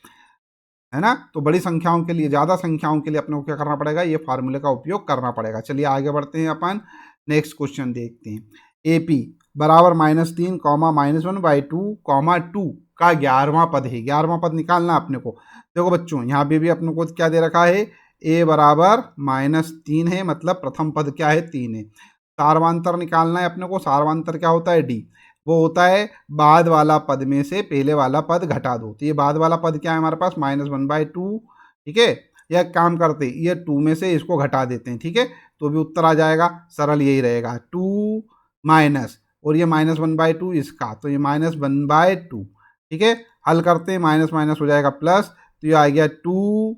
ना, तो बड़ी संख्याओं के लिए, ज़्यादा संख्याओं के लिए अपने को क्या करना पड़ेगा, ये फार्मूले का उपयोग करना पड़ेगा। चलिए आगे बढ़ते हैं, अपन नेक्स्ट क्वेश्चन देखते हैं। AP बराबर -3 -1/2 का 11वां पद है, 11वां पद निकालना अपने को। देखो बच्चों, यहाँ पे भी अपने को क्या दे रखा है, a बराबर -3 है, मतलब प्रथम पद क्या है, 3 है। सार्वांतर निकालना है अपने को, सार्वांतर क्या होता है, D, वो होता है बाद वाला पद में से पहले वाला पद घटा दो। तो ये बाद वाला पद क्या है हमारे पास, -1/2। ठीक है, या काम करते ये 2 में से इसको घटा देते हैं, ठीक है, तो भी उत्तर आ जाएगा, सरल यही रहेगा, 2 माइनस, और ये -1/2 इसका, तो ये -1/2। ठीक है, हल करते हैं, माइनस माइनस हो जाएगा प्लस, तो ये आ गया 2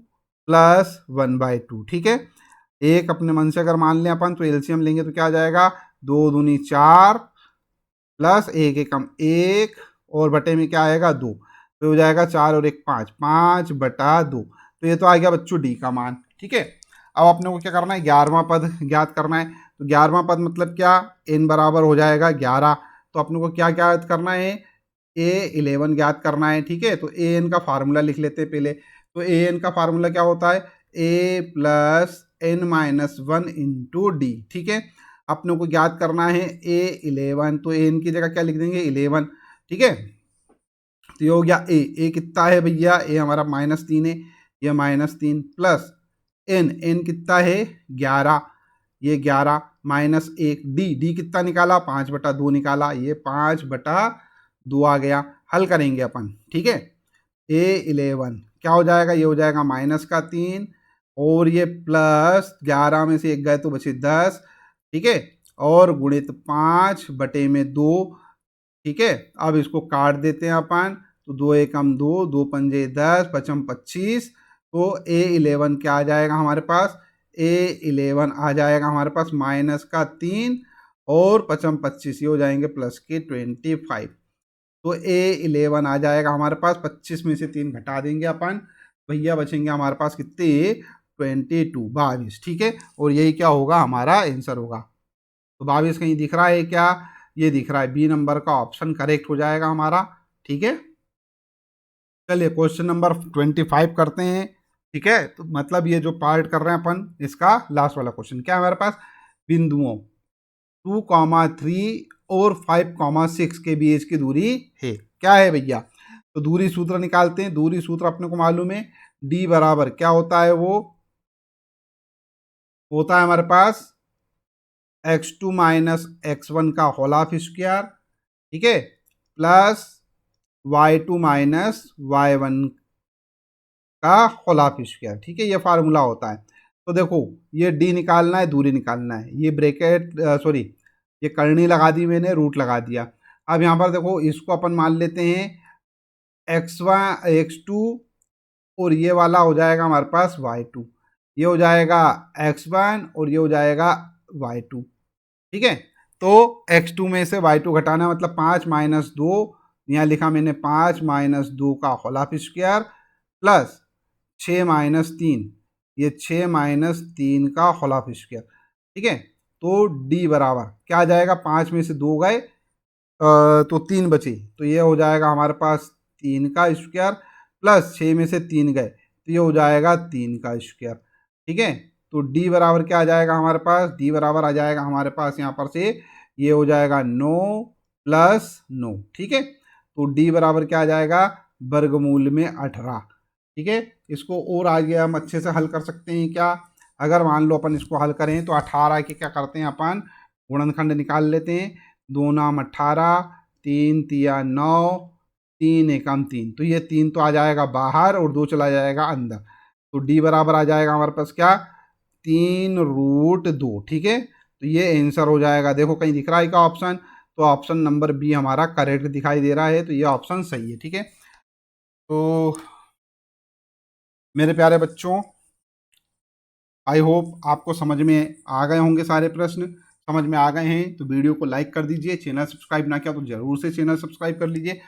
+ 1/2। ठीक है, एक अपने मन से अगर मान लें अपन, तो एलसीएम लेंगे तो क्या आ जाएगा, 2 दूनी 4 प्लस 1 एकम 1 और बटे में क्या आएगा 2, तो हो जाएगा 4 और 1 5, 5/2। तो ये तो आ गया बच्चों डी का मान। ठीक है, अब अपने को क्या करना है, 11वां पद ज्ञात करना है। तो 11वां पद मतलब क्या, n बराबर हो जाएगा 11, तो अपने को क्या ज्ञात करना है, a11 ज्ञात करना है। ठीक है, तो an का फार्मूला लिख लेते हैं पहले। तो an का फार्मूला क्या होता है, a + n-1 इंटू डी। ठीक है, अपने को ज्ञात करना है a11, तो एन की जगह क्या लिख देंगे 11। ठीक है, तो ये हो गया ए कितना है भैया, ए हमारा -3 है, ये -3 प्लस एन कितना है 11, ये 11 -1, डी कितना निकाला 5/2 निकाला, ये 5/2 आ गया। हल करेंगे अपन। ठीक है, a11 क्या हो जाएगा, ये हो जाएगा -3 और ये +11 में से 1 गए तो बचे 10, ठीक है, और गुणित 5/2, ठीक है। अब इसको काट देते हैं अपन, तो 2 एकम 2, 2 पंजे 10, पचम 25, तो A11 क्या आ जाएगा हमारे पास, A11 आ जाएगा हमारे पास -3 और पचम 25, ये हो जाएंगे +25। तो A11 आ जाएगा हमारे पास, 25 में से 3 घटा देंगे अपन, भैया बचेंगे हमारे पास कितने, 22, ठीक है। और यही क्या होगा, हमारा आंसर होगा। तो 22 कहीं दिख रहा है क्या, ये दिख रहा है, बी नंबर का ऑप्शन करेक्ट हो जाएगा हमारा, ठीक है। चलिए क्वेश्चन नंबर 25 करते हैं, ठीक है। तो मतलब ये जो पार्ट कर रहे हैं अपन, इसका लास्ट वाला क्वेश्चन क्या है हमारे पास, बिंदुओं 2,3 और 5,6 के बीच की दूरी है, क्या है भैया। तो दूरी सूत्र निकालते हैं। दूरी सूत्र अपने को मालूम है, डी बराबर क्या होता है, वो होता है हमारे पास x2 - x1 का होल हाफ स्क्वायर, ठीक है, प्लस y2 - y1 का होल हाफ स्क्वायर, ठीक है, ये फार्मूला होता है। तो देखो ये डी निकालना है, दूरी निकालना है, ये ब्रैकेट सॉरी ये करनी लगा दी मैंने, रूट लगा दिया। अब यहाँ पर देखो इसको अपन मान लेते हैं x1 x2 और ये वाला हो जाएगा हमारे पास y2, ये हो जाएगा x1 और ये हो जाएगा y2, ठीक है। तो x2 में से y2 घटाना मतलब 5 - 2, यहाँ लिखा मैंने 5 - 2 का होल हाफ स्क्वायर प्लस 6 - 3, ये 6 - 3 का होल हाफ स्क्वायर, ठीक है। तो d बराबर क्या आ जाएगा, 5 में से 2 गए तो 3 बचे, तो ये हो जाएगा हमारे पास 3 का स्क्वायर प्लस 6 में से 3 गए तो ये हो जाएगा 3 का स्क्वायर, ठीक है। तो d बराबर क्या आ जाएगा हमारे पास, d बराबर आ जाएगा हमारे पास यहाँ पर से, ये हो जाएगा 9 + 9, ठीक है। तो d बराबर क्या आ जाएगा, वर्गमूल में 18, ठीक है। इसको और आगे हम अच्छे से हल कर सकते हैं क्या, अगर मान लो अपन इसको हल करें तो 18 के क्या करते हैं अपन, गुणनखंड निकाल लेते हैं, 2 नाम 18, 3 तिया 9, 3 एकम 3, तो ये 3 तो आ जाएगा बाहर और 2 चला जाएगा अंदर, तो d बराबर आ जाएगा हमारे पास क्या, 3√2, ठीक है। तो ये आंसर हो जाएगा, देखो कहीं दिख रहा है क्या ऑप्शन, तो ऑप्शन नंबर बी हमारा करेक्ट दिखाई दे रहा है, तो ये ऑप्शन सही है, ठीक है। तो मेरे प्यारे बच्चों, आई होप आपको समझ में आ गए होंगे, सारे प्रश्न समझ में आ गए हैं तो वीडियो को लाइक कर दीजिए, चैनल सब्सक्राइब ना किया तो जरूर से चैनल सब्सक्राइब कर लीजिए।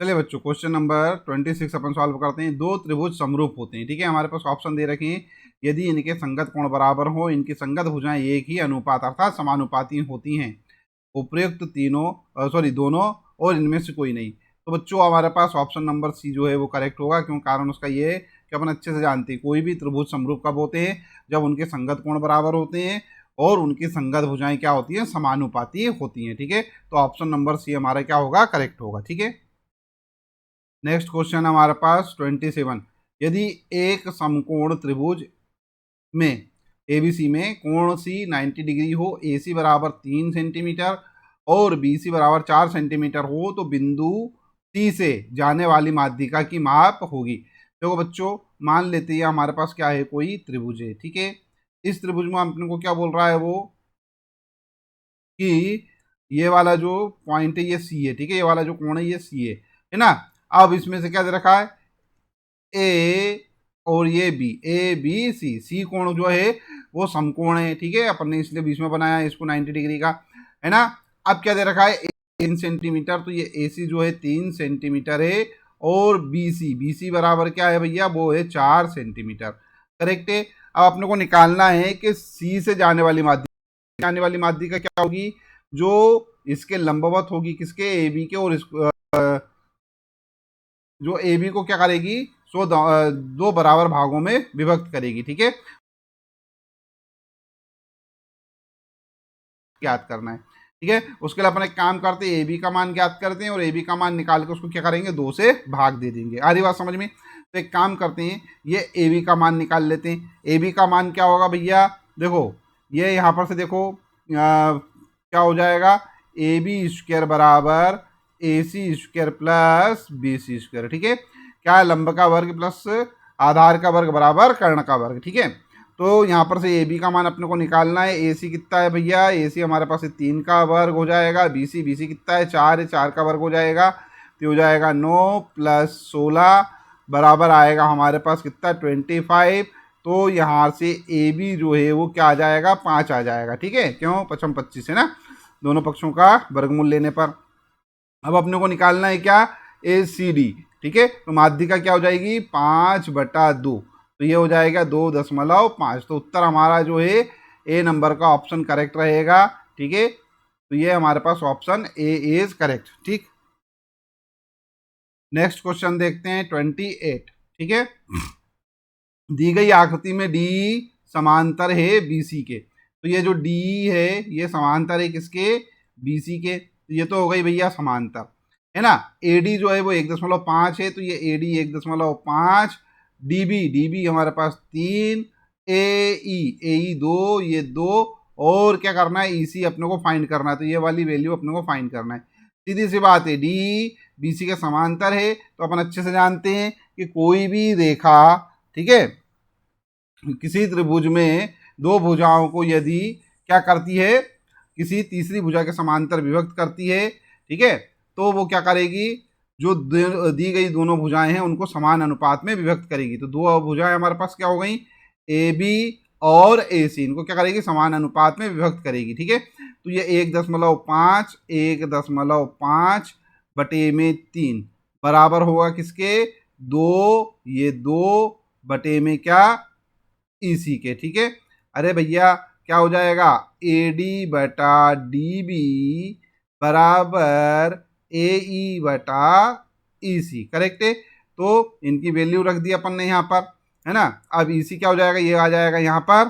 चलिए बच्चों क्वेश्चन नंबर 26 अपन सॉल्व करते हैं। दो त्रिभुज समरूप होते हैं, ठीक है, हमारे पास ऑप्शन दे रखे हैं, यदि इनके संगत कोण बराबर हो, इनकी संगत भुजाएं एक ही अनुपात अर्थात समानुपाती होती हैं, उपयुक्त दोनों और इनमें से कोई नहीं। तो बच्चों हमारे पास ऑप्शन नंबर सी जो है वो करेक्ट होगा, क्यों, कारण उसका ये है कि अपन अच्छे से जानते हैं कोई भी त्रिभुज समरूप कब होते हैं, जब उनके संगत कोण बराबर होते हैं और उनकी संगत भुजाएं क्या होती हैं, समानुपाती होती हैं, ठीक है। तो ऑप्शन नंबर सी हमारा क्या होगा, करेक्ट होगा, ठीक है। नेक्स्ट क्वेश्चन हमारे पास 27, यदि एक समकोण त्रिभुज में ABC में कोण सी 90 डिग्री हो, AC बराबर 3 सेंटीमीटर और BC बराबर 4 सेंटीमीटर हो, तो बिंदु C से जाने वाली माध्यिका की माप होगी। देखो बच्चों मान लेते हैं हमारे पास क्या है, कोई त्रिभुज है, ठीक है। इस त्रिभुज में अपने को क्या बोल रहा है वो, कि ये वाला जो पॉइंट है ये C है, ठीक है, ये वाला जो कोण है ये C है ना। अब इसमें से क्या दे रखा है, ए और ये बी, ए बी सी, सी कोण जो है वो समकोण है, ठीक है, अपन ने इसलिए बीच में बनाया है इसको 90 डिग्री का, है ना। अब क्या दे रखा है, 3 सेंटीमीटर, तो ये ए सी जो है 3 सेंटीमीटर है और बी सी बराबर क्या है भैया, वो है 4 सेंटीमीटर, करेक्ट है। अब अपने को निकालना है कि सी से जाने वाली माध्यिका क्या होगी, जो इसके लंबवत होगी, किसके, ए बी के, और जो ए बी को क्या करेगी, सो दो बराबर भागों में विभक्त करेगी, ठीक है, ज्ञात करना है, ठीक है। उसके लिए अपन एक काम करते हैं, ए बी का मान ज्ञात करते हैं और ए बी का मान निकाल के उसको क्या करेंगे, 2 से भाग दे देंगे। आ रही बात समझ में। तो एक काम करते हैं, ये ए बी का मान निकाल लेते हैं। ए बी का मान क्या होगा भैया, देखो ये यहाँ पर से देखो क्या हो जाएगा, ए बी स्क्वायर बराबर A C square plus B C square, ठीक है। क्या है, लंब का वर्ग प्लस आधार का वर्ग बराबर कर्ण का वर्ग। ठीक है, तो यहाँ पर से ए बी का मान अपने को निकालना है। ए सी कितना है भैया, ए सी हमारे पास 3 का वर्ग हो जाएगा। बी सी कितना है, 4 है, 4 का वर्ग हो जाएगा, तो हो जाएगा 9 प्लस 16 बराबर आएगा हमारे पास कितना, 25। तो यहाँ से ए बी जो है वो क्या आ जाएगा, 5 आ जाएगा। ठीक है, क्यों, 5 25 है ना, दोनों पक्षों का वर्गमूल लेने पर। अब अपने को निकालना है क्या, ए सी डी। ठीक है, तो माध्यिका क्या हो जाएगी, 5/2, तो ये हो जाएगा 2.5। तो उत्तर हमारा जो है ए नंबर का ऑप्शन करेक्ट रहेगा। ठीक है, तो ये हमारे पास ऑप्शन ए इज करेक्ट। ठीक, नेक्स्ट क्वेश्चन देखते हैं 28। ठीक है, दी गई आकृति में डी समांतर है बीसी के। तो ये जो डी है ये समांतर है किसके, बीसी के। तो ये तो हो गई भैया समांतर, है ना। एडी जो है वो 1.5 है, तो ये एडी 1.5, डीबी हमारे पास 3, एई 2, ये 2, और क्या करना है, ईसी अपने को फाइंड करना है, तो ये वाली वैल्यू अपने को फाइंड करना है। सीधी सी बात है, डी बीसी के समांतर है, तो अपन अच्छे से जानते हैं कि कोई भी रेखा, ठीक है, किसी त्रिभुज में दो भुजाओं को यदि क्या करती है, किसी तीसरी भुजा के समांतर विभक्त करती है, ठीक है, तो वो क्या करेगी, जो दी गई दोनों भुजाएं हैं उनको समान अनुपात में विभक्त करेगी। तो दो भुजाएं हमारे पास क्या हो गई, ए बी और ए सी, इनको क्या करेगी, समान अनुपात में विभक्त करेगी। ठीक है, तो ये 1.5 बटे में 3 बराबर होगा किसके, 2, ये 2 बटे में क्या, ईसी के। ठीक है, अरे भैया क्या हो जाएगा, ए डी बटा डी बी बराबर ए ई बटा ई सी, करेक्ट है। तो इनकी वैल्यू रख दी अपन ने यहाँ पर, है ना। अब ई सी क्या हो जाएगा, ये आ जाएगा यहाँ पर,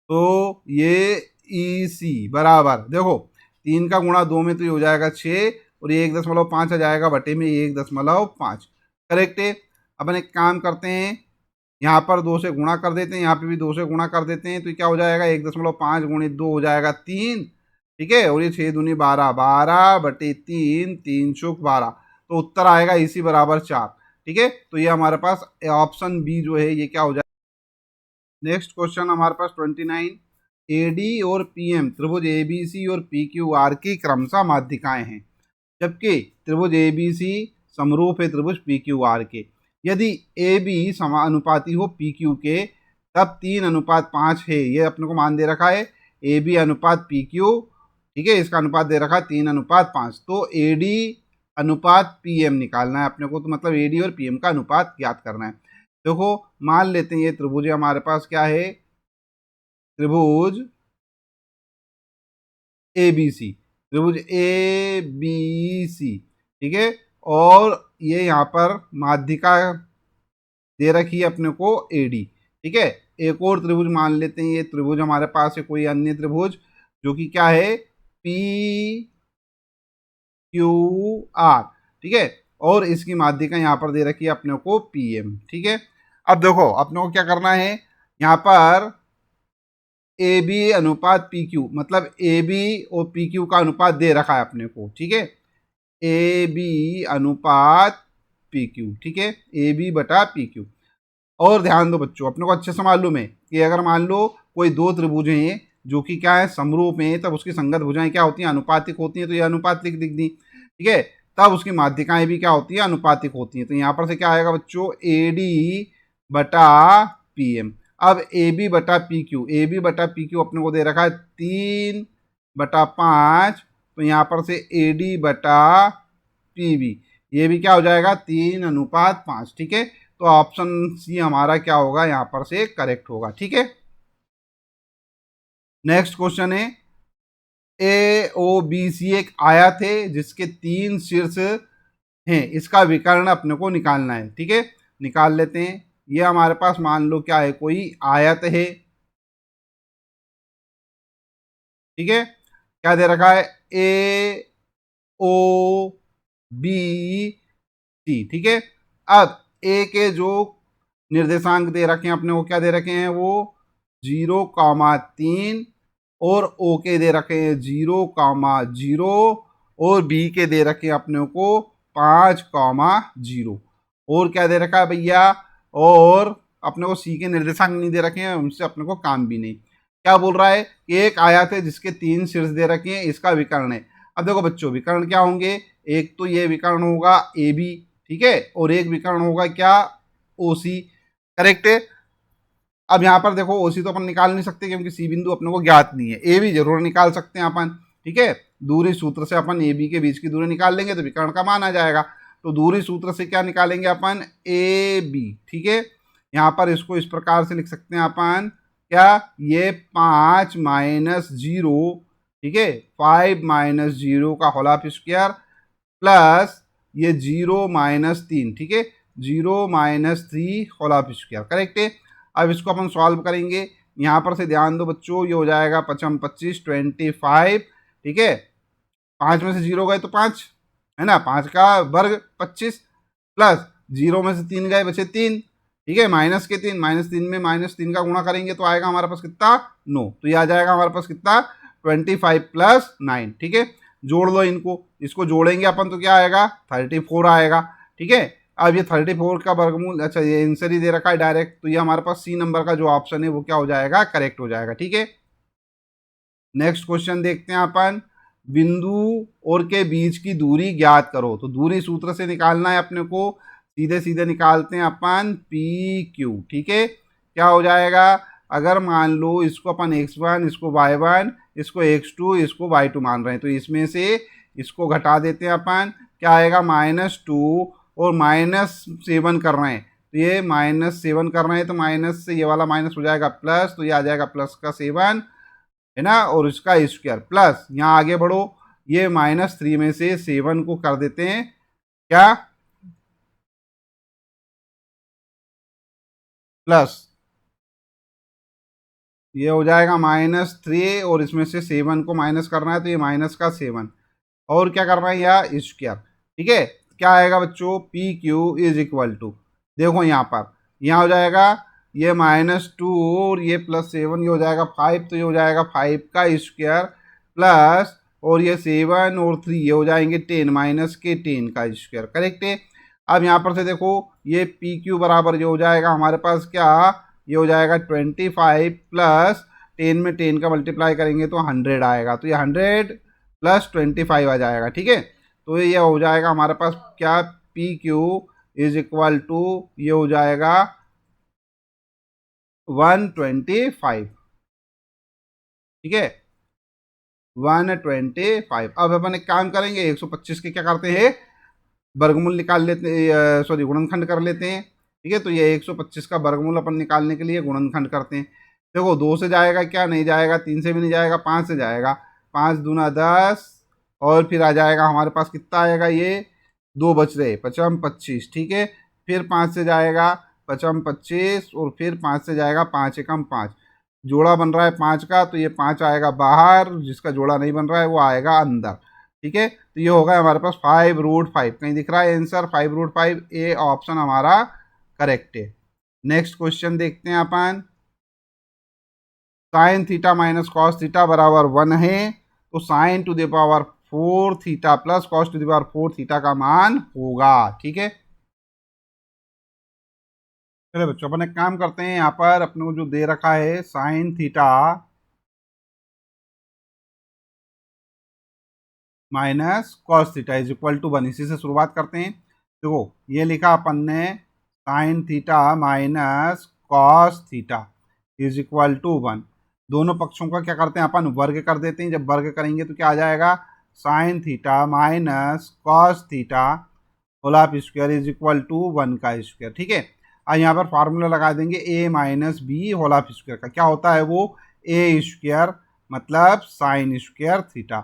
तो ये ई सी बराबर, देखो 3 का गुणा 2 में तो ये हो जाएगा 6, और ये 1.5 आ जाएगा बटे में 1.5, करेक्ट है। अपन एक काम करते हैं, यहाँ पर 2 से गुणा कर देते हैं, यहाँ पे भी 2 से गुणा कर देते हैं, तो क्या हो जाएगा, 1.5 गुणित 2 हो जाएगा 3। ठीक है, और ये 6 दूनी 12, 12 बटे 3, 3 चौक 12, तो उत्तर आएगा इसी बराबर 4। ठीक है, तो ये हमारे पास ऑप्शन बी जो है ये क्या हो जाएगा। नेक्स्ट क्वेश्चन हमारे पास 29, एडी और पीएम त्रिभुज एबीसी और पीक्यूआर की क्रमशः माध्यिकाएं हैं, जबकि त्रिभुज एबीसी समरूप है त्रिभुज पीक्यूआर के। यदि ए बी समानुपाती हो पी क्यू के, तब 3:5 है, ये अपने को मान दे रखा है, ए बी अनुपात पी क्यू। ठीक है, इसका अनुपात दे रखा है 3:5, तो ए डी अनुपात पी एम निकालना है अपने को, तो मतलब ए डी और पी एम का अनुपात ज्ञात करना है। देखो मान लेते हैं ये त्रिभुज हमारे पास क्या है, त्रिभुज ए बी सी, त्रिभुज ए बी सी। ठीक है, और ये यहाँ पर माध्यिका दे रखी है अपने को एडी। ठीक है, एक और त्रिभुज मान लेते हैं, ये त्रिभुज हमारे पास है कोई अन्य त्रिभुज जो कि क्या है, पी क्यू आर। ठीक है, और इसकी माध्यिका यहाँ पर दे रखी है अपने को पी एम। ठीक है, अब देखो अपने को क्या करना है, यहाँ पर ए बी अनुपात पी क्यू, मतलब ए बी और पी क्यू का अनुपात दे रखा है अपने को। ठीक है, ए बी अनुपात पी क्यू। ठीक है, ए बी बटा पी क्यू। और ध्यान दो बच्चों, अपने को अच्छे से मालूम है कि अगर मान लो कोई दो त्रिभुज हैं जो कि क्या है, समरूप हैं, तब उसकी संगत भुजाएं क्या होती हैं, अनुपातिक होती हैं। तो ये अनुपातिक दिख दी, ठीक है, तब उसकी माध्यिकाएं भी क्या होती हैं, अनुपातिक होती हैं। तो यहाँ पर से क्या आएगा बच्चों, ए डी बटा पी एम। अब ए बी बटा पी क्यू, ए बी बटा पी क्यू अपने को दे रखा है 3/5, तो यहाँ पर से ए डी बटा पी बी, ये भी क्या हो जाएगा, 3:5। ठीक है, तो ऑप्शन सी हमारा क्या होगा, यहाँ पर से करेक्ट होगा। ठीक है, नेक्स्ट क्वेश्चन है, ए ओ बी सी एक आयत है जिसके 3 शीर्ष हैं, इसका विकर्ण अपने को निकालना है। ठीक है, निकाल लेते हैं। ये हमारे पास मान लो क्या है, कोई आयत है। ठीक है, क्या दे रखा है, ए ओ बी सी। ठीक है, अब ए के जो निर्देशांक दे रखे हैं अपने को, क्या दे रखे हैं, वो 0,3, और ओ के दे रखे हैं 0,0, और बी के दे रखे हैं अपने को 5,0। और क्या दे रखा है भैया, और अपने को सी के निर्देशांक नहीं दे रखे हैं, उनसे अपने को काम भी नहीं। क्या बोल रहा है कि एक आयत है जिसके 3 शीर्ष दे रखे हैं, इसका विकर्ण है। अब देखो बच्चों, विकर्ण क्या होंगे, एक तो ये विकर्ण होगा ए बी, ठीक है, और एक विकर्ण होगा क्या, ओ सी। करेक्ट है। अब यहाँ पर देखो ओसी तो अपन निकाल नहीं सकते क्योंकि सी बिंदु अपने को ज्ञात नहीं है, ए भी जरूर निकाल सकते हैं अपन, ठीक है। दूरी सूत्र से अपन ए बी के बीच की दूरी निकाल लेंगे तो विकर्ण का मान आ जाएगा। तो दूरी सूत्र से क्या निकालेंगे अपन, ए बी, ठीक है। यहाँ पर इसको इस प्रकार से लिख सकते हैं अपन, क्या, ये 5 माइनस 0, ठीक है, 5 माइनस 0 का होल ऑफ स्क्वायर प्लस ये 0 माइनस 3, ठीक है, 0 minus 3 whole of square. Correct है। अब इसको अपन सॉल्व करेंगे। यहाँ पर से ध्यान दो बच्चों, ये हो जाएगा 5 25 25, ठीक है। 5 में से 0 गए तो 5 है ना, 5 का वर्ग 25 प्लस 0 में से 3 गए बचे 3, ठीक है, माइनस के 3, -3 में -3 का गुणा करेंगे तो आएगा हमारे पास कितना, 9। तो ये आ जाएगा हमारे पास कितना, 25 प्लस 9, ठीक है। जोड़ लो इनको, इसको जोड़ेंगे अपन तो क्या आएगा, 34 आएगा, ठीक है। अब ये 34 का वर्गमूल, अच्छा ये आंसर ही दे रखा है डायरेक्ट, तो ये हमारे पास सी नंबर का जो ऑप्शन है वो क्या हो जाएगा, करेक्ट हो जाएगा, ठीक है। नेक्स्ट क्वेश्चन देखते हैं अपन, बिंदु और के बीच की दूरी ज्ञात करो। तो दूरी सूत्र से निकालना है अपने को, सीधे सीधे निकालते हैं अपन पी क्यू, ठीक है। क्या हो जाएगा, अगर मान लो इसको अपन x1, इसको y1, इसको x2, इसको y2 मान रहे हैं, तो इसमें से इसको घटा देते हैं अपन, क्या आएगा, -2 और -7 कर रहे हैं, तो ये -7 कर रहे हैं, तो माइनस से ये वाला माइनस हो जाएगा प्लस, तो ये आ जाएगा प्लस का 7 है ना, और इसका स्क्वायर प्लस, यहाँ आगे बढ़ो, ये -3 में से 7 को कर देते हैं क्या, प्लस, ये हो जाएगा -3 और इसमें से 7 को माइनस करना है तो ये माइनस का 7 और क्या करना है या स्क्वायर, ठीक है। क्या आएगा बच्चों, P Q is equal to, देखो यहाँ पर, यहाँ हो जाएगा ये -2 और ये +7, ये हो जाएगा 5, तो ये हो जाएगा 5 का स्क्वायर प्लस, और ये 7 और 3 ये हो जाएंगे 10, माइनस के 10 का स्क्वायर। करेक्ट है। अब यहाँ पर से देखो, ये पी क्यू बराबर ये हो जाएगा हमारे पास क्या, ये हो जाएगा 25 प्लस 10 में 10 का मल्टीप्लाई करेंगे तो 100 आएगा, तो ये 100 प्लस 25 आ जाएगा, ठीक है। तो ये हो जाएगा हमारे पास क्या, P Q is equal to, ये हो जाएगा 125, ठीक है, 125। अब अपन एक काम करेंगे, 125 के क्या करते हैं, वर्गमूल निकाल लेते हैं, सॉरी गुणनखंड कर लेते हैं, ठीक है। तो ये 125 का वर्गमूल अपन निकालने के लिए गुणनखंड करते हैं। देखो 2 से जाएगा क्या, नहीं जाएगा, 3 से भी नहीं जाएगा, 5 से जाएगा, 5 दूना 10 और फिर आ जाएगा हमारे पास कितना आएगा, ये 2 बच रहे, 5 25, ठीक है। फिर 5 से जाएगा 5 25 और फिर 5 से जाएगा 5 एकम 5, जोड़ा बन रहा है 5 का, तो ये 5 आएगा बाहर, जिसका जोड़ा नहीं बन रहा है वो आएगा अंदर, ठीक है। तो ये होगा हमारे पास 5√5, कहीं दिख रहा है आंसर 5√5, ए ऑप्शन हमारा करेक्ट है। नेक्स्ट क्वेश्चन देखते हैं अपन, sine theta minus cos theta बराबर 1 है, तो sine to the power 4 theta plus cos to the power 4 theta का मान होगा, ठीक है। चलो बच्चों अपन एक काम करते हैं, यहाँ पर अपने को जो दे रखा है sine theta minus cos theta is equal to 1, इसी से शुरुआत करते हैं। देखो ये लिखा अपन ने sine theta minus cos theta is equal to 1, दोनों पक्षों का क्या करते हैं अपन, वर्ग कर देते हैं। जब वर्ग करेंगे तो क्या आ जाएगा, sine theta minus cos theta whole of square is equal to 1 का स्क्वायर, ठीक है। अब यहाँ पर फार्मूला लगा देंगे A minus B whole of square का, क्या होता है वो, ए स्क्वायर मतलब sine square theta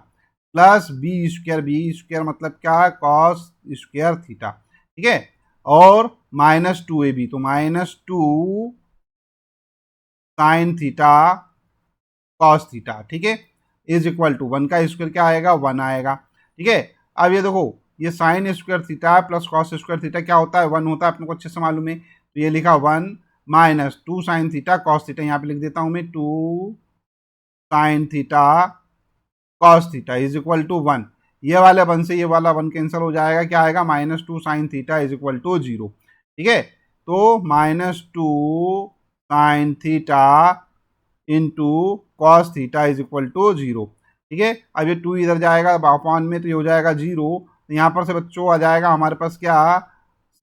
plus B square मतलब क्या, कॉस स्क्वायर थीटा, ठीक है, और -2ab, तो -2 साइन थीटा कॉस थीटा, ठीक है, इज इक्वल टू 1 का स्क्वायर क्या आएगा, 1 आएगा, ठीक है। अब ये देखो, ये sign square theta plus cos square theta क्या होता है, 1 होता है, अपने को अच्छे से मालूम है। तो ये लिखा 1 -2 साइन थीटा कॉस थीटा, यहाँ पे लिख देता हूँ मैं 2 sine theta cos theta is equal to 1, ये वाला 1 से ये वाला 1 कैंसिल हो जाएगा, क्या आएगा, -2 sine theta is equal to 0, ठीक है। तो -2 sin theta into cos theta is equal to 0। ठीक है, अब ये 2 इधर जाएगा अपॉन में, तो ये हो जाएगा 0। तो यहाँ पर से बच्चों आ जाएगा हमारे पास क्या,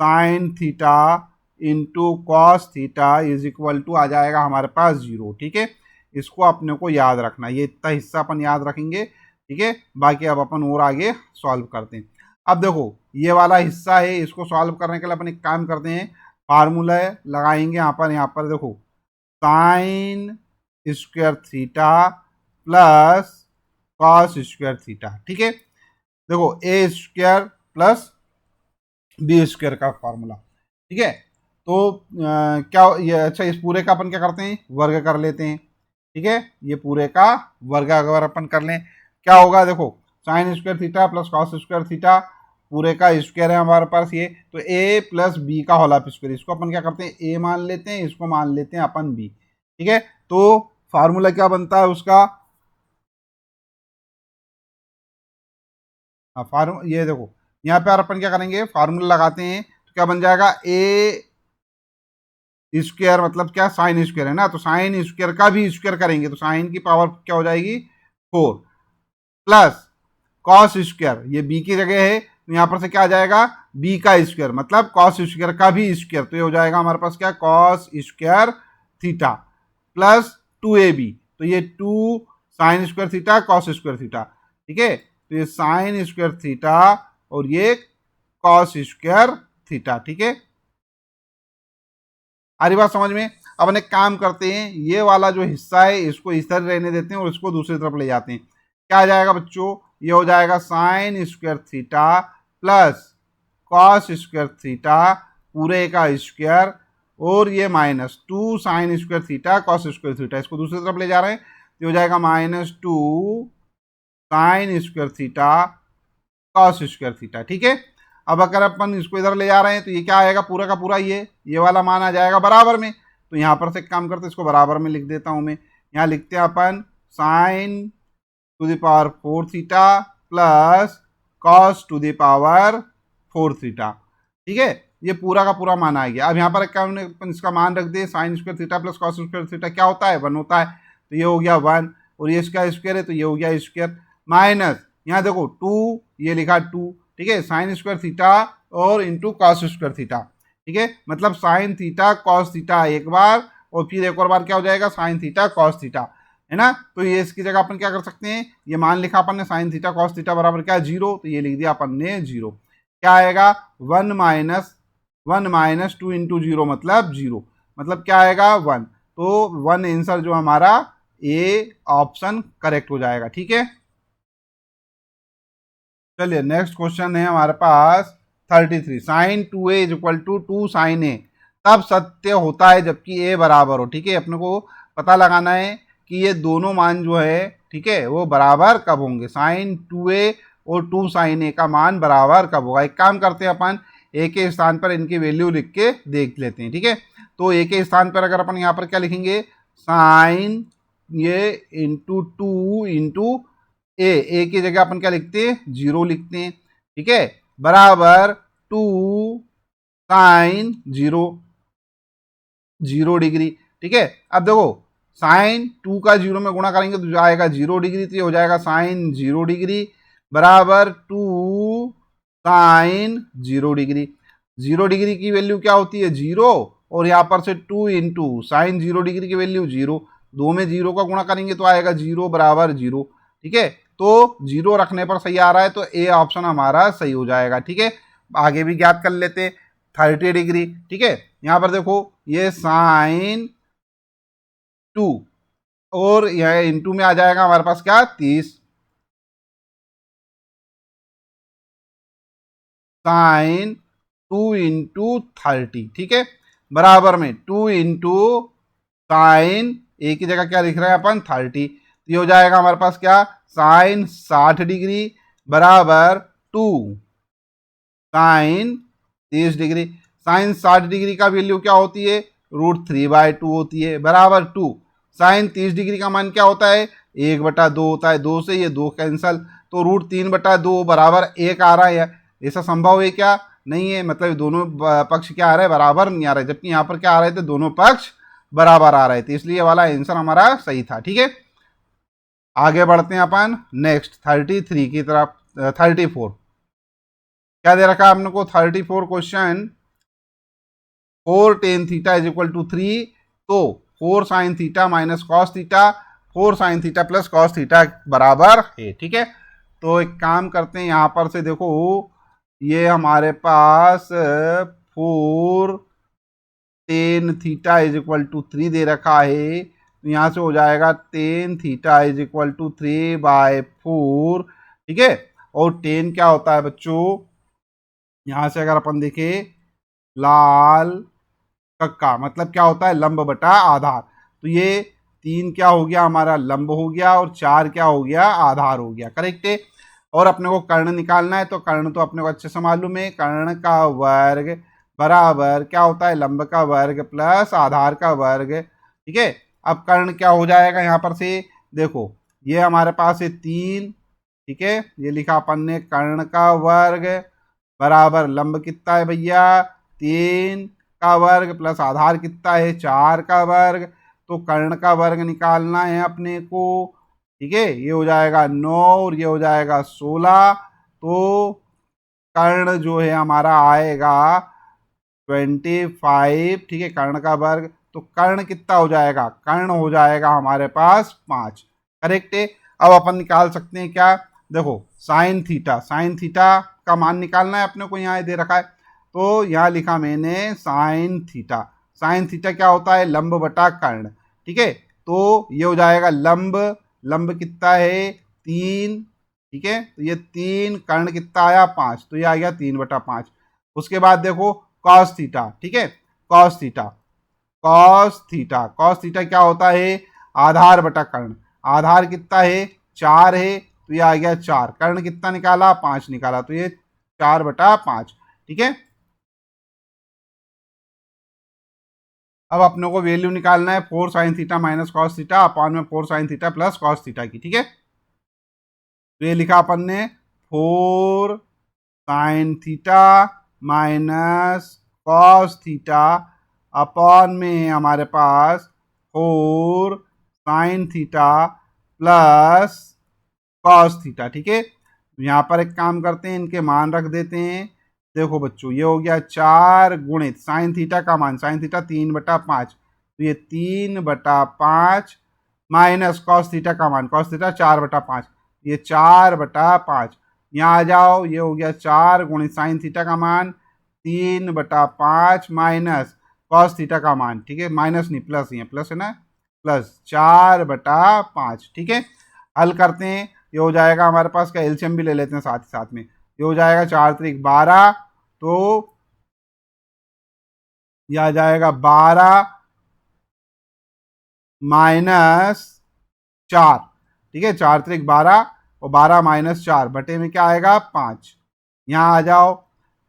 sine theta into cos theta is equal to आ जाएगा हमारे पास 0। ठीक है, इसको अपने को याद रखना, ये इतना हिस्सा अपन याद रखेंगे। ठीक है, बाकी अब अपन और आगे सॉल्व करते हैं। अब देखो ये वाला हिस्सा है, इसको सॉल्व करने के लिए अपन एक काम करते हैं, फार्मूला लगाएंगे यहाँ पर देखो, sign square theta plus cos square theta. ठीक है, देखो ए स्क्वायर प्लस बी स्क्वायर का फॉर्मूला। ठीक है, तो क्या ये, अच्छा इस पूरे का अपन क्या करते हैं, वर्ग कर लेते हैं। ठीक है, ये पूरे का वर्ग अगर अपन कर लें क्या होगा, देखो sign square theta plus cos square theta पूरे का स्क्वायर है हमारे पास ये, तो ए प्लस बी का होल स्क्वायर, इसको अपन क्या करते हैं ए मान लेते हैं, इसको मान लेते हैं अपन बी। ठीक है, तो फार्मूला क्या बनता है उसका, ये देखो यहाँ पे अपन क्या करेंगे, फार्मूला लगाते हैं, तो क्या बन जाएगा, ए स्क्वायर मतलब क्या, साइन स्क्वायर है ना, तो साइन स्क्वायर का भी स्क्वायर करेंगे तो साइन की पावर क्या हो जाएगी 4, प्लस कॉस स्क्वायर, ये बी की जगह है तो यहाँ पर से क्या आ जाएगा, बी का स्क्वायर मतलब कॉस स्क्वायर का भी स्क्वायर, तो ये हो जाएगा हमारे पास क्या, cos square theta plus 2ab, तो ये 2 sign square theta cos square theta. ठीक है, तो ये साइन स्क्वायर थीटा और ये कॉस स्क्वायर थीटा। ठीक है, आ रही बात समझ में। अब हम एक काम करते हैं, ये वाला जो हिस्सा है इसको इस तरह रहने देते हैं और इसको दूसरी तरफ ले जाते हैं। क्या आ जाएगा बच्चों, ये हो जाएगा sign square theta plus cos square theta पूरे का स्क्वायर और ये -2 sign square theta cos square theta, इसको दूसरी तरफ ले जा रहे हैं तो हो जाएगा -2 sign square theta cos square theta. ठीक है, अब अगर अपन इसको इधर ले जा रहे हैं तो ये क्या आएगा, पूरा का पूरा ये वाला मान आ जाएगा बराबर में, तो यहाँ पर से एक काम करते हैं, इसको बराबर में लिख देता हूँ मैं। यहाँ लिखते हैं अपन sine to the power 4 theta plus cos to the power 4 theta. ठीक है, ये पूरा का पूरा मान आ गया। अब यहाँ पर एक काम अपन इसका मान रख दे, sine square theta plus cos square theta क्या होता है, 1 होता है, तो ये हो गया 1 और ये इसका स्क्वायर है तो ये हो गया स्क्वायर, माइनस यहाँ देखो 2 ये लिखा 2। ठीक है, साइन स्क्वायर थीटा और इंटू कॉस स्क्वायर थीटा। ठीक है, मतलब साइन थीटा कॉस थीटा एक बार और फिर एक और बार क्या हो जाएगा, साइन थीटा कॉस थीटा, है ना। तो ये इसकी जगह अपन क्या कर सकते हैं, ये मान लिखा अपन ने साइन थीटा कॉस थीटा बराबर क्या 0, तो ये लिख दिया अपन ने 0। क्या आएगा 1 माइनस 2 इंटू 0 मतलब 0, मतलब क्या आएगा 1, तो 1 आंसर जो हमारा ए ऑप्शन करेक्ट हो जाएगा। ठीक है, चलिए नेक्स्ट क्वेश्चन है हमारे पास 33, sine 2a is equal to 2 sine A तब सत्य होता है जबकि ए बराबर हो। ठीक है, अपने को पता लगाना है कि ये दोनों मान जो है, ठीक है, वो बराबर कब होंगे, साइन 2a और 2 साइन ए का मान बराबर कब होगा। एक काम करते हैं अपन ए के स्थान पर इनकी वैल्यू लिख के देख लेते हैं। ठीक है, तो ए के स्थान पर अगर अपन यहाँ पर क्या लिखेंगे, साइन ये इंटू 2 इंटू ए की जगह अपन क्या लिखते हैं 0 लिखते हैं। ठीक है, बराबर 2 साइन 0 डिग्री। ठीक है, अब देखो साइन 2 का 0 में गुणा करेंगे तो आएगा 0 डिग्री, तो ये हो जाएगा साइन 0 डिग्री बराबर 2 साइन 0 डिग्री। 0 डिग्री की वैल्यू क्या होती है 0 और यहाँ पर से 2 इंटू साइन 0 डिग्री की वैल्यू 0, 2 में 0 का गुणा करेंगे तो आएगा 0 बराबर 0। ठीक है, तो 0 रखने पर सही आ रहा है तो ए ऑप्शन हमारा सही हो जाएगा। ठीक है, आगे भी ज्ञात कर लेते 30 डिग्री। ठीक है, यहाँ पर देखो ये साइन 2 और यह इंटू में आ जाएगा हमारे पास क्या 30, साइन 2 इंटू 30। ठीक है, बराबर में 2 इंटू साइन ए की जगह क्या लिख रहे हैं अपन 30, तो ये हो जाएगा हमारे पास क्या साइन 60 डिग्री बराबर 2 साइन 30 डिग्री। साइन 60 डिग्री का वैल्यू क्या होती है √3/2 होती है बराबर 2 साइन 30 डिग्री का मान क्या होता है 1/2 होता है, 2 से ये 2 कैंसल, तो √3/2 बराबर 1 आ रहा है। ऐसा संभव है क्या, नहीं है, मतलब दोनों पक्ष क्या आ रहे हैं, बराबर नहीं आ रहे, जबकि यहाँ पर क्या आ रहे थे, दोनों पक्ष बराबर आ रहे थे, इसलिए ये वाला आंसर हमारा सही था। ठीक है, आगे बढ़ते हैं अपन नेक्स्ट 33 की तरफ। 34 क्या दे रखा है आपने को, 34 question, 4 tan theta is equal to 3, तो 4 sine theta minus cos theta, 4 sine theta plus cos theta बराबर है। ठीक है, तो एक काम करते हैं, यहाँ पर से देखो ये हमारे पास 4 tan theta is equal to 3 दे रखा है, तो यहाँ से हो जाएगा tan theta is equal to 3/4। ठीक है, और टेन क्या होता है बच्चों, यहाँ से अगर अपन देखें लाल कक्का मतलब क्या होता है, लंब बटा आधार, तो ये 3 क्या हो गया हमारा, लंब हो गया, और 4 क्या हो गया, आधार हो गया। करेक्ट है, और अपने को कर्ण निकालना है, तो कर्ण तो अपने को अच्छे से मालूम है, कर्ण का वर्ग बराबर क्या होता है, लंब का वर्ग प्लस आधार का वर्ग। ठीक है, अब कर्ण क्या हो जाएगा, यहाँ पर से देखो ये हमारे पास है 3, ठीक है, ये लिखा अपन ने कर्ण का वर्ग बराबर लंब कितना है भैया, 3 का वर्ग प्लस आधार कितना है, 4 का वर्ग, तो कर्ण का वर्ग निकालना है अपने को। ठीक है, ये हो जाएगा 9 और ये हो जाएगा 16, तो कर्ण जो है हमारा आएगा 25। ठीक है, कर्ण का वर्ग, तो कर्ण कितना हो जाएगा, कर्ण हो जाएगा हमारे पास 5। करेक्ट है, अब अपन निकाल सकते हैं क्या, देखो साइन थीटा, साइन थीटा का मान निकालना है अपने को, यहाँ दे रखा है, तो यहाँ लिखा मैंने साइन थीटा, साइन थीटा क्या होता है, लंब बटा कर्ण। ठीक है, तो ये हो जाएगा लंब, लंब कितना है 3, ठीक है, तो ये 3, कर्ण कितना आया 5, तो ये आ गया 3/5। उसके बाद देखो कॉस थीटा, ठीक है, cos theta, cos theta, cos theta क्या होता है, आधार बटा कर्ण, आधार कितना है 4 है, तो ये आ गया 4, कर्ण कितना निकाला 5 निकाला, तो ये 4/5। ठीक है, अब अपने को वैल्यू निकालना है 4 sine theta minus cos theta upon में 4 sine theta plus cos theta की। ठीक है, तो ये लिखा अपन ने 4 sine theta minus cos theta upon में है हमारे पास 4 sine theta plus cos theta. ठीक है, यहाँ पर एक काम करते हैं, इनके मान रख देते हैं। देखो बच्चों ये हो गया 4 गुणित साइन थीटा का मान, साइन थीटा 3/5, तो ये 3/5 माइनस कॉस थीटा का मान, कॉस थीटा 4/5, ये 4/5, यहाँ आ जाओ, ये हो गया 4 गुणित साइन थीटा का मान 3/5 माइनस कॉस थीटा का मान। ठीक है, माइनस नहीं प्लस ही है, प्लस है ना, प्लस 4/5। ठीक है, हल करते हैं, ये हो जाएगा हमारे पास, का एलसीएम भी ले लेते हैं साथ ही साथ में, ये हो जाएगा 4 त्रिक 12, तो ये आ जाएगा 12 माइनस 4। ठीक है, 4 त्रिक 12 और 12 माइनस 4 बटे में क्या आएगा 5। यहाँ आ जाओ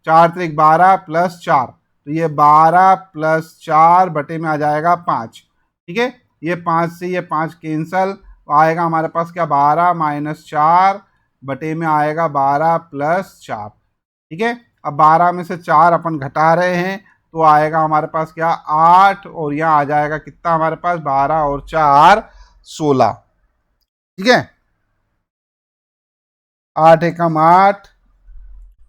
4 त्रिक 12 प्लस 4, तो ये 12 प्लस 4 बटे में आ जाएगा 5। ठीक है, ये 5 से ये 5 कैंसल, तो आएगा हमारे पास क्या 12 माइनस 4 बटे में आएगा 12 प्लस 4। ठीक है, अब 12 में से 4 अपन घटा रहे हैं, तो आएगा हमारे पास क्या 8, और यहाँ आ जाएगा कितना हमारे पास 12 और 4 16। ठीक है, 8 एकम 8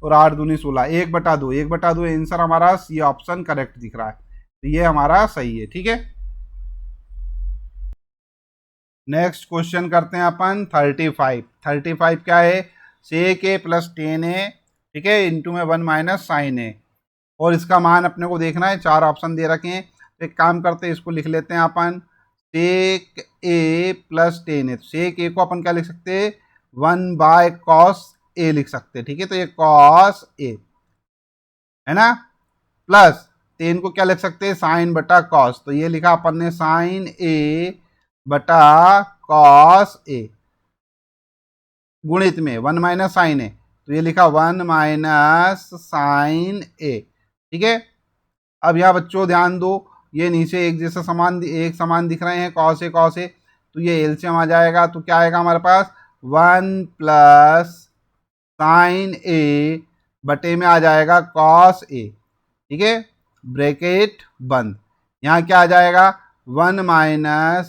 और 8 दूनी 16, 1/2, 1/2 आंसर हमारा सी ऑप्शन करेक्ट दिख रहा है, तो ये हमारा सही है। ठीक है, नेक्स्ट क्वेश्चन करते हैं अपन 35। 35 क्या है, सेक ए प्लस टेन ए, ठीक है, इंटू में 1 माइनस साइन ए, और इसका मान अपने को देखना है, 4 ऑप्शन दे रखे हैं, तो एक काम करते हैं, इसको लिख लेते हैं अपन, सेक ए प्लस टेन ए, तो सेक ए को अपन क्या लिख सकते हैं 1/cos ए लिख सकते हैं। ठीक है, तो ये cos ए है ना, प्लस टेन को क्या लिख सकते हैं साइन बटा कॉस, तो ये लिखा अपन ने साइन ए बटा कॉस ए, गुणित में 1 माइनस साइन ए, तो ये लिखा 1 माइनस साइन ए। ठीक है, अब यहाँ बच्चों ध्यान दो, ये नीचे एक जैसा समान, एक समान दिख रहे हैं कॉस ए, तो ये एलसीएम आ जाएगा, तो क्या आएगा हमारे पास 1 प्लस साइन ए बटे में आ जाएगा कॉस ए, ठीक है, ब्रैकेट बंद। यहाँ क्या आ जाएगा 1 माइनस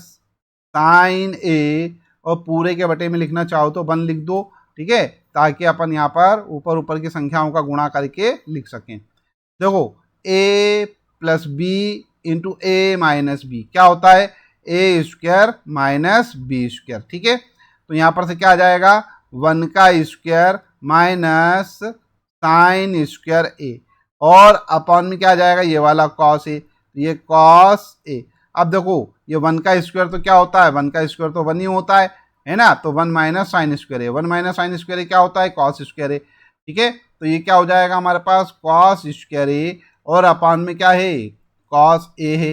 साइन ए, और पूरे के बटे में लिखना चाहो तो 1 लिख दो, ठीक है, ताकि अपन यहाँ पर ऊपर ऊपर की संख्याओं का गुणा करके लिख सकें। देखो a plus B into A minus B क्या होता है, A square minus B square, ठीक है। तो यहाँ पर से क्या आ जाएगा 1 का स्क्वायर माइनस साइन स्क्वायर ए, और अपॉन में क्या आ जाएगा ये वाला कॉस ए, ये कॉस ए। अब देखो ये 1 का स्क्वायर तो क्या होता है, 1 का स्क्वायर तो 1 ही होता है ना, तो 1 माइनस साइन स्क्वायर ए, 1 माइनस साइन स्क्वायर ए क्या होता है, कॉस स्क्वायर ए, ठीक है। तो ये क्या हो जाएगा हमारे पास कॉस स्क्वायर ए, और अपान में क्या है कॉस ए है,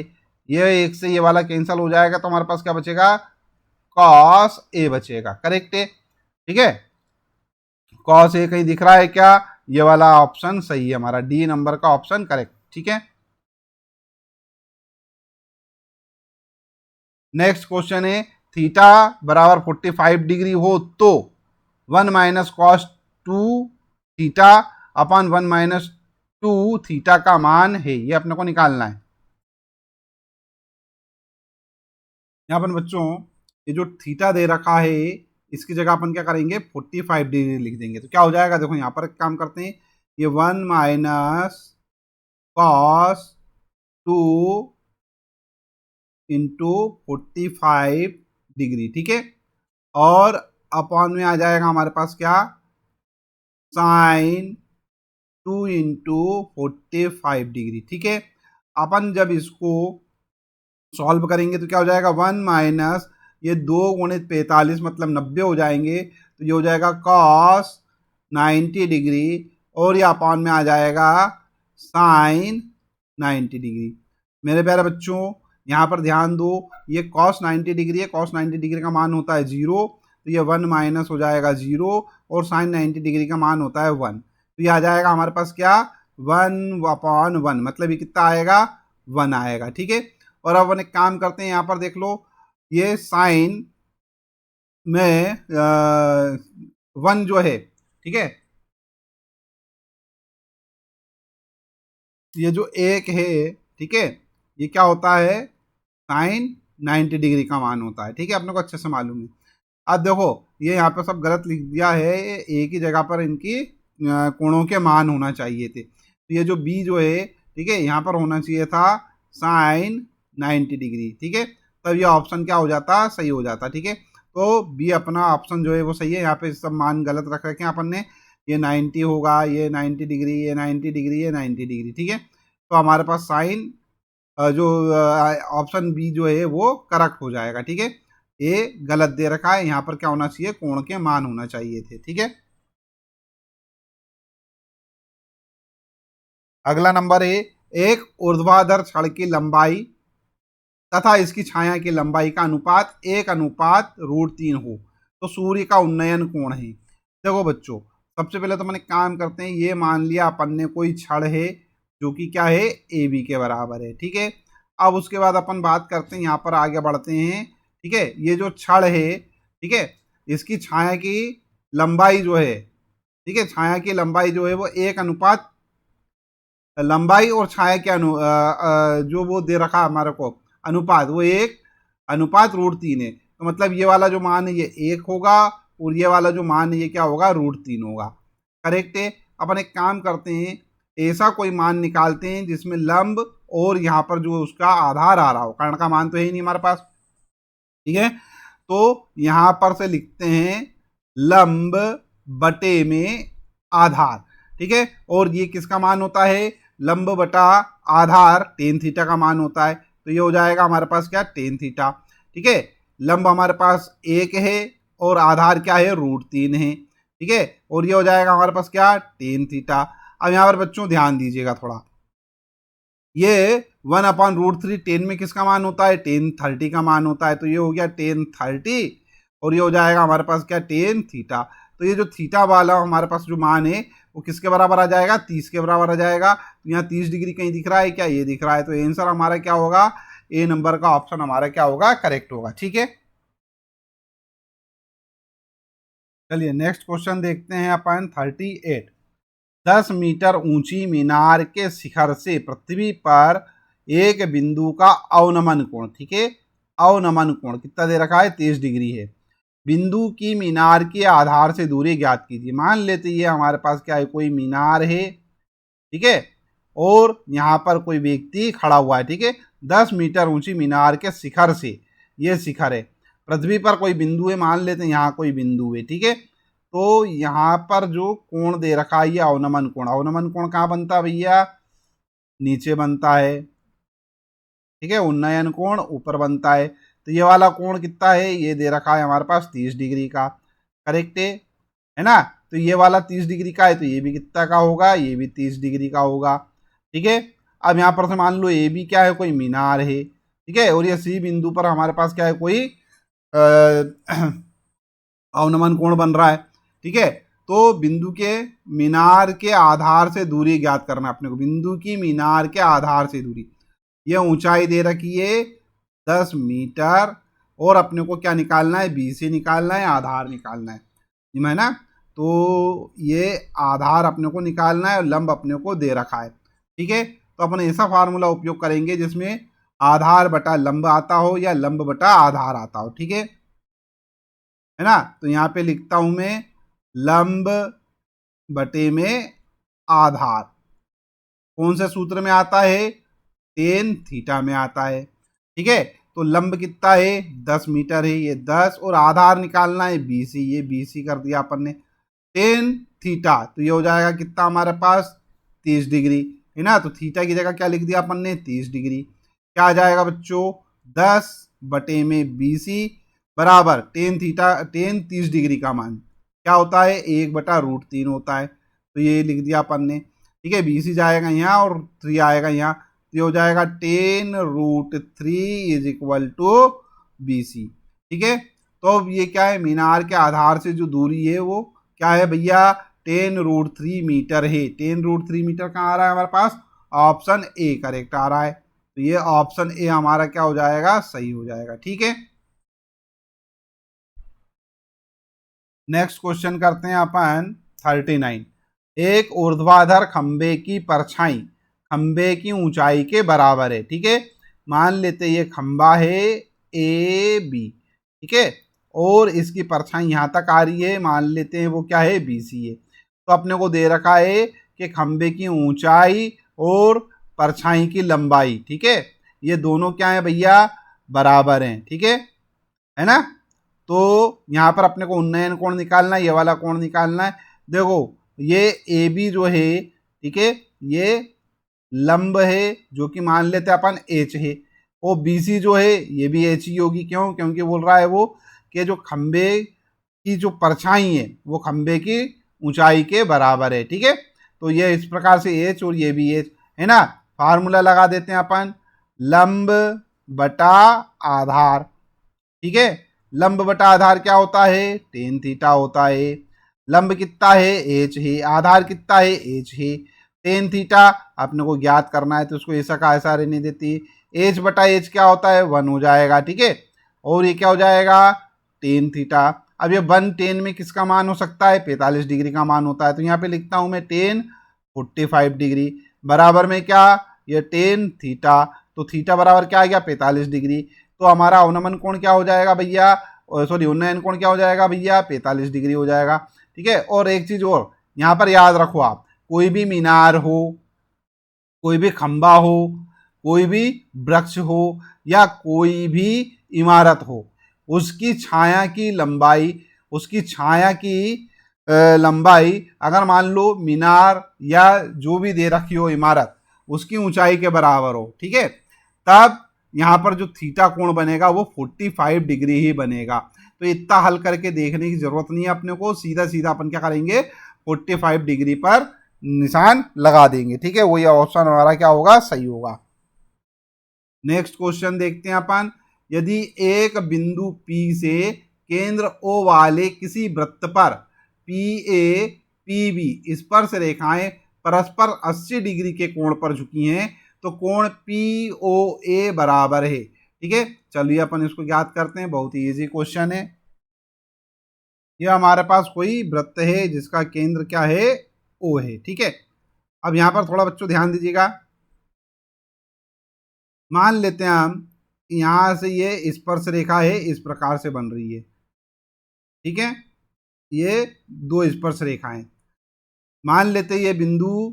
ये एक से ये वाला कैंसिल हो जाएगा, तो हमारे पास क्या बचेगा कॉस ए बचेगा, करेक्ट है, ठीक है। कॉस ए कहीं दिख रहा है क्या, ये वाला ऑप्शन सही है, हमारा डी नंबर का ऑप्शन करेक्ट, ठीक है। नेक्स्ट क्वेश्चन है थीटा बराबर 45 डिग्री हो तो 1 minus cos 2 theta upon 1 minus 2 theta का मान है, ये अपने को निकालना है। यहाँ पर बच्चों ये जो थीटा दे रखा है इसकी जगह अपन क्या करेंगे 45 डिग्री लिख देंगे, तो क्या हो जाएगा, देखो यहाँ पर काम करते हैं, ये 1 माइनस कॉस 2 इंटू 45 डिग्री, ठीक है, और अपॉन में आ जाएगा हमारे पास क्या साइन 2 इंटू 45 डिग्री, ठीक है। अपन जब इसको सॉल्व करेंगे तो क्या हो जाएगा 1 माइनस ये 2 गुणित 45 मतलब 90 हो जाएंगे, तो ये हो जाएगा कॉस 90 डिग्री, और ये अपॉन में आ जाएगा साइन 90 डिग्री। मेरे प्यारे बच्चों यहाँ पर ध्यान दो, ये कॉस 90 डिग्री है, कॉस 90 डिग्री का मान होता है 0, तो ये 1 माइनस हो जाएगा 0, और साइन 90 डिग्री का मान होता है 1, तो ये आ जाएगा हमारे पास क्या 1 अपॉन 1, मतलब ये कितना आएगा 1 आएगा, ठीक है। और अब अपन एक काम करते हैं, यहाँ पर देख लो ये साइन में 1 जो है, ठीक है, ये जो एक है, ठीक है, ये क्या होता है साइन 90 डिग्री का मान होता है, ठीक है, अपने को अच्छे से मालूम है। अब देखो ये यहाँ पर सब गलत लिख दिया है, एक ही जगह पर इनकी कोणों के मान होना चाहिए थे, तो ये जो बी जो है, ठीक है, यहाँ पर होना चाहिए था साइन 90 डिग्री, ठीक है, तब ये ऑप्शन क्या हो जाता सही हो जाता, ठीक है। तो बी अपना ऑप्शन जो है वो सही है, यहाँ पे सब मान गलत रख रखे हैं अपन ने, ये 90 होगा, ये 90 डिग्री, ये 90 डिग्री, ये 90 डिग्री, ठीक है। तो हमारे पास साइन जो ऑप्शन बी जो है वो करेक्ट हो जाएगा, ठीक है। ये गलत दे रखा है, यहाँ पर क्या होना चाहिए कोण के मान होना चाहिए थे, ठीक है। अगला नंबर है एक ऊर्ध्वाधर छड़ की लंबाई तथा इसकी छाया की लंबाई का अनुपात 1:√3 हो तो सूर्य का उन्नयन कोण है। देखो बच्चों सबसे पहले तो मैंने काम करते हैं, ये मान लिया अपन ने कोई छड़ है जो कि क्या है ए बी के बराबर है, ठीक है। अब उसके बाद अपन बात करते हैं, यहाँ पर आगे बढ़ते हैं, ठीक है, ये जो छड़ है, ठीक है, इसकी छाया की लंबाई जो है, ठीक है, छाया की लंबाई जो है वो 1 अनुपात लंबाई और छाया के जो वो दे रखा हमारे को अनुपात, वो 1:√3 है, तो मतलब ये वाला जो मान है ये 1 होगा, और ये वाला जो मान है ये क्या होगा √3 होगा, करेक्ट है। अपन एक काम करते हैं, ऐसा कोई मान निकालते हैं जिसमें लंब और यहाँ पर जो उसका आधार आ रहा हो, कर्ण का मान तो है ही नहीं हमारे पास, ठीक है। तो यहाँ पर से लिखते हैं लंब बटे में आधार, ठीक है, और ये किसका मान होता है लंब बटा आधार टेन थीटा का मान होता है, तो ये हो जाएगा हमारे पास क्या टेन थीटा, ठीक है। लंब हमारे पास 1 है और आधार क्या है √3 है, ठीक है, और ये हो जाएगा हमारे पास क्या टेन थीटा। अब यहाँ पर बच्चों ध्यान दीजिएगा थोड़ा, ये 1/√3 टेन में किसका मान होता है टेन 30 का मान होता है, तो ये हो गया टेन 30, और ये हो जाएगा हमारे पास क्या टेन थीटा। तो ये जो थीटा वाला हमारे पास जो मान है वो किसके बराबर आ जाएगा 30 के बराबर आ जाएगा, तो यहाँ 30 डिग्री कहीं दिख रहा है क्या, ये दिख रहा है, तो आंसर हमारा क्या होगा ए नंबर का ऑप्शन हमारा क्या होगा करेक्ट होगा, ठीक है। चलिए नेक्स्ट क्वेश्चन देखते हैं अपन 38। 10 मीटर ऊंची मीनार के शिखर से पृथ्वी पर एक बिंदु का अवनमन कोण, ठीक है, अवनमन कोण कितना दे रखा है, 30 डिग्री है। बिंदु की मीनार के आधार से दूरी ज्ञात कीजिए। मान लेते ये हमारे पास क्या है, कोई मीनार है, ठीक है, और यहाँ पर कोई व्यक्ति खड़ा हुआ है, ठीक है। 10 मीटर ऊंची मीनार के शिखर से, ये शिखर है, पृथ्वी पर कोई बिंदु है, मान लेते हैं यहाँ कोई बिंदु है, ठीक है। तो यहाँ पर जो कोण दे रखा है ये अवनमन कोण, अवनमन कोण कहाँ बनता है भैया, नीचे बनता है, ठीक है। उन्नयन कोण ऊपर बनता है। तो ये वाला कोण कितना है, ये दे रखा है हमारे पास 30 डिग्री का, करेक्ट है ना। तो ये वाला 30 डिग्री का है, तो ये भी कितना का होगा, ये भी 30 डिग्री का होगा, ठीक है। अब यहाँ पर से मान लो ए भी क्या है, कोई मीनार है, ठीक है, और ये सी बिंदु पर हमारे पास क्या है, कोई अवनमन कोण बन रहा है, ठीक है। तो बिंदु के मीनार के आधार से दूरी ज्ञात करना अपने को, बिंदु की मीनार के आधार से दूरी, ये ऊंचाई दे रखी है 10 मीटर, और अपने को क्या निकालना है, बी से निकालना है, आधार निकालना है ना। तो ये आधार अपने को निकालना है और लंब अपने को दे रखा है, ठीक है। तो अपन ऐसा फार्मूला उपयोग करेंगे जिसमें आधार बटा लंब आता हो या लंब बटा आधार आता हो, ठीक है ना। तो यहाँ पे लिखता हूं मैं लंब बटे में आधार, कौन से सूत्र में आता है, टेन थीटा में आता है, ठीक है। तो लंब कितना है, 10 मीटर है, ये 10, और आधार निकालना है बीसी, ये बीसी कर दिया अपन ने, टेन थीटा, तो ये हो जाएगा कितना हमारे पास, 30 डिग्री है ना। तो थीटा की जगह क्या लिख दिया अपन ने, 30 डिग्री। क्या आ जाएगा बच्चों, 10 बटे में बीसी बराबर टेन थीटा, टेन 30 डिग्री का मान क्या होता है, 1/√3 होता है। तो ये लिख दिया अपन ने, ठीक है। बीसी जाएगा यहाँ और 3 आएगा यहाँ, तो ये हो जाएगा 10√3 = BC, ठीक है। तो अब ये क्या है, मीनार के आधार से जो दूरी है वो क्या है भैया, 10√3 मीटर है। 10√3 मीटर कहाँ आ रहा है हमारे पास, ऑप्शन ए करेक्ट आ रहा है। तो ये ऑप्शन ए हमारा क्या हो जाएगा, सही हो जाएगा, ठीक है। नेक्स्ट क्वेश्चन करते हैं अपन 39। एक ऊर्ध्वाधर खंबे की परछाई खंबे की ऊंचाई के बराबर है, ठीक है। मान लेते ये खंबा है ए बी, ठीक है, और इसकी परछाई यहाँ तक आ रही है, मान लेते हैं वो क्या है, BC है। तो अपने को दे रखा है कि खंबे की ऊंचाई और परछाई की लंबाई, ठीक है, ये दोनों क्या है भैया, बराबर हैं, ठीक है ना। तो यहाँ पर अपने को उन्नयन कोण निकालना है, ये वाला कोण निकालना है। देखो ये ए बी जो है, ठीक है, ये लंब है जो कि मान लेते हैं अपन एच है, और BC जो है ये भी एच ही होगी, क्यों, क्योंकि बोल रहा है वो कि जो खंबे की जो परछाई है वो खंबे की ऊंचाई के बराबर है, ठीक है। तो ये इस प्रकार से एच और ये भी एच है ना। फार्मूला लगा देते हैं अपन, लंब बटा आधार, ठीक है। लंब बटा आधार क्या होता है, टेन थीटा होता है। लंब कितना है, एच है, आधार कितना है, एच है। टेन थीटा अपने को ज्ञात करना है, तो उसको ऐसा का ऐसा रहने देती है। एच बटा एच क्या होता है, 1 हो जाएगा, ठीक है। और ये क्या हो जाएगा, टेन थीटा। अब ये 1 10 में किसका मान हो सकता है, 45 डिग्री का मान होता है। तो यहाँ पे लिखता हूँ मैं 10 45 डिग्री बराबर में क्या, ये टेन थीटा। तो थीटा बराबर क्या आ गया, 45 डिग्री। तो हमारा अवनमन कोण क्या हो जाएगा भैया, सॉरी उन्नयन कोण क्या हो जाएगा भैया, 45 डिग्री हो जाएगा, ठीक है। और एक चीज और यहाँ पर याद रखो आप, कोई भी मीनार हो, कोई भी खंबा हो, कोई भी वृक्ष हो, या कोई भी इमारत हो, उसकी छाया की लंबाई, उसकी छाया की लंबाई अगर मान लो मीनार या जो भी दे रखी हो इमारत उसकी ऊंचाई के बराबर हो, ठीक है, तब यहाँ पर जो थीटा कोण बनेगा वो 45 डिग्री ही बनेगा। तो इतना हल करके देखने की जरूरत नहीं है अपने को, सीधा सीधा अपन क्या करेंगे, 45 डिग्री पर निशान लगा देंगे, ठीक है। वही ऑप्शन हमारा क्या होगा, सही होगा। नेक्स्ट क्वेश्चन देखते हैं अपन, यदि एक बिंदु P से केंद्र O वाले किसी वृत्त पर PA PB स्पर्श रेखाएं परस्पर 80 डिग्री के कोण पर झुकी हैं तो कोण POA बराबर है, ठीक है। चलिए अपन इसको ज्ञात करते हैं, बहुत ही इजी क्वेश्चन है। ये हमारे पास कोई वृत्त है जिसका केंद्र क्या है, ओ है। ठीक है, अब यहाँ पर थोड़ा बच्चों ध्यान दीजिएगा। मान लेते हैं हम यहाँ से ये स्पर्श रेखा है, इस प्रकार से बन रही है। ठीक है, ये दो स्पर्श रेखाएं, मान लेते हैं ये बिंदु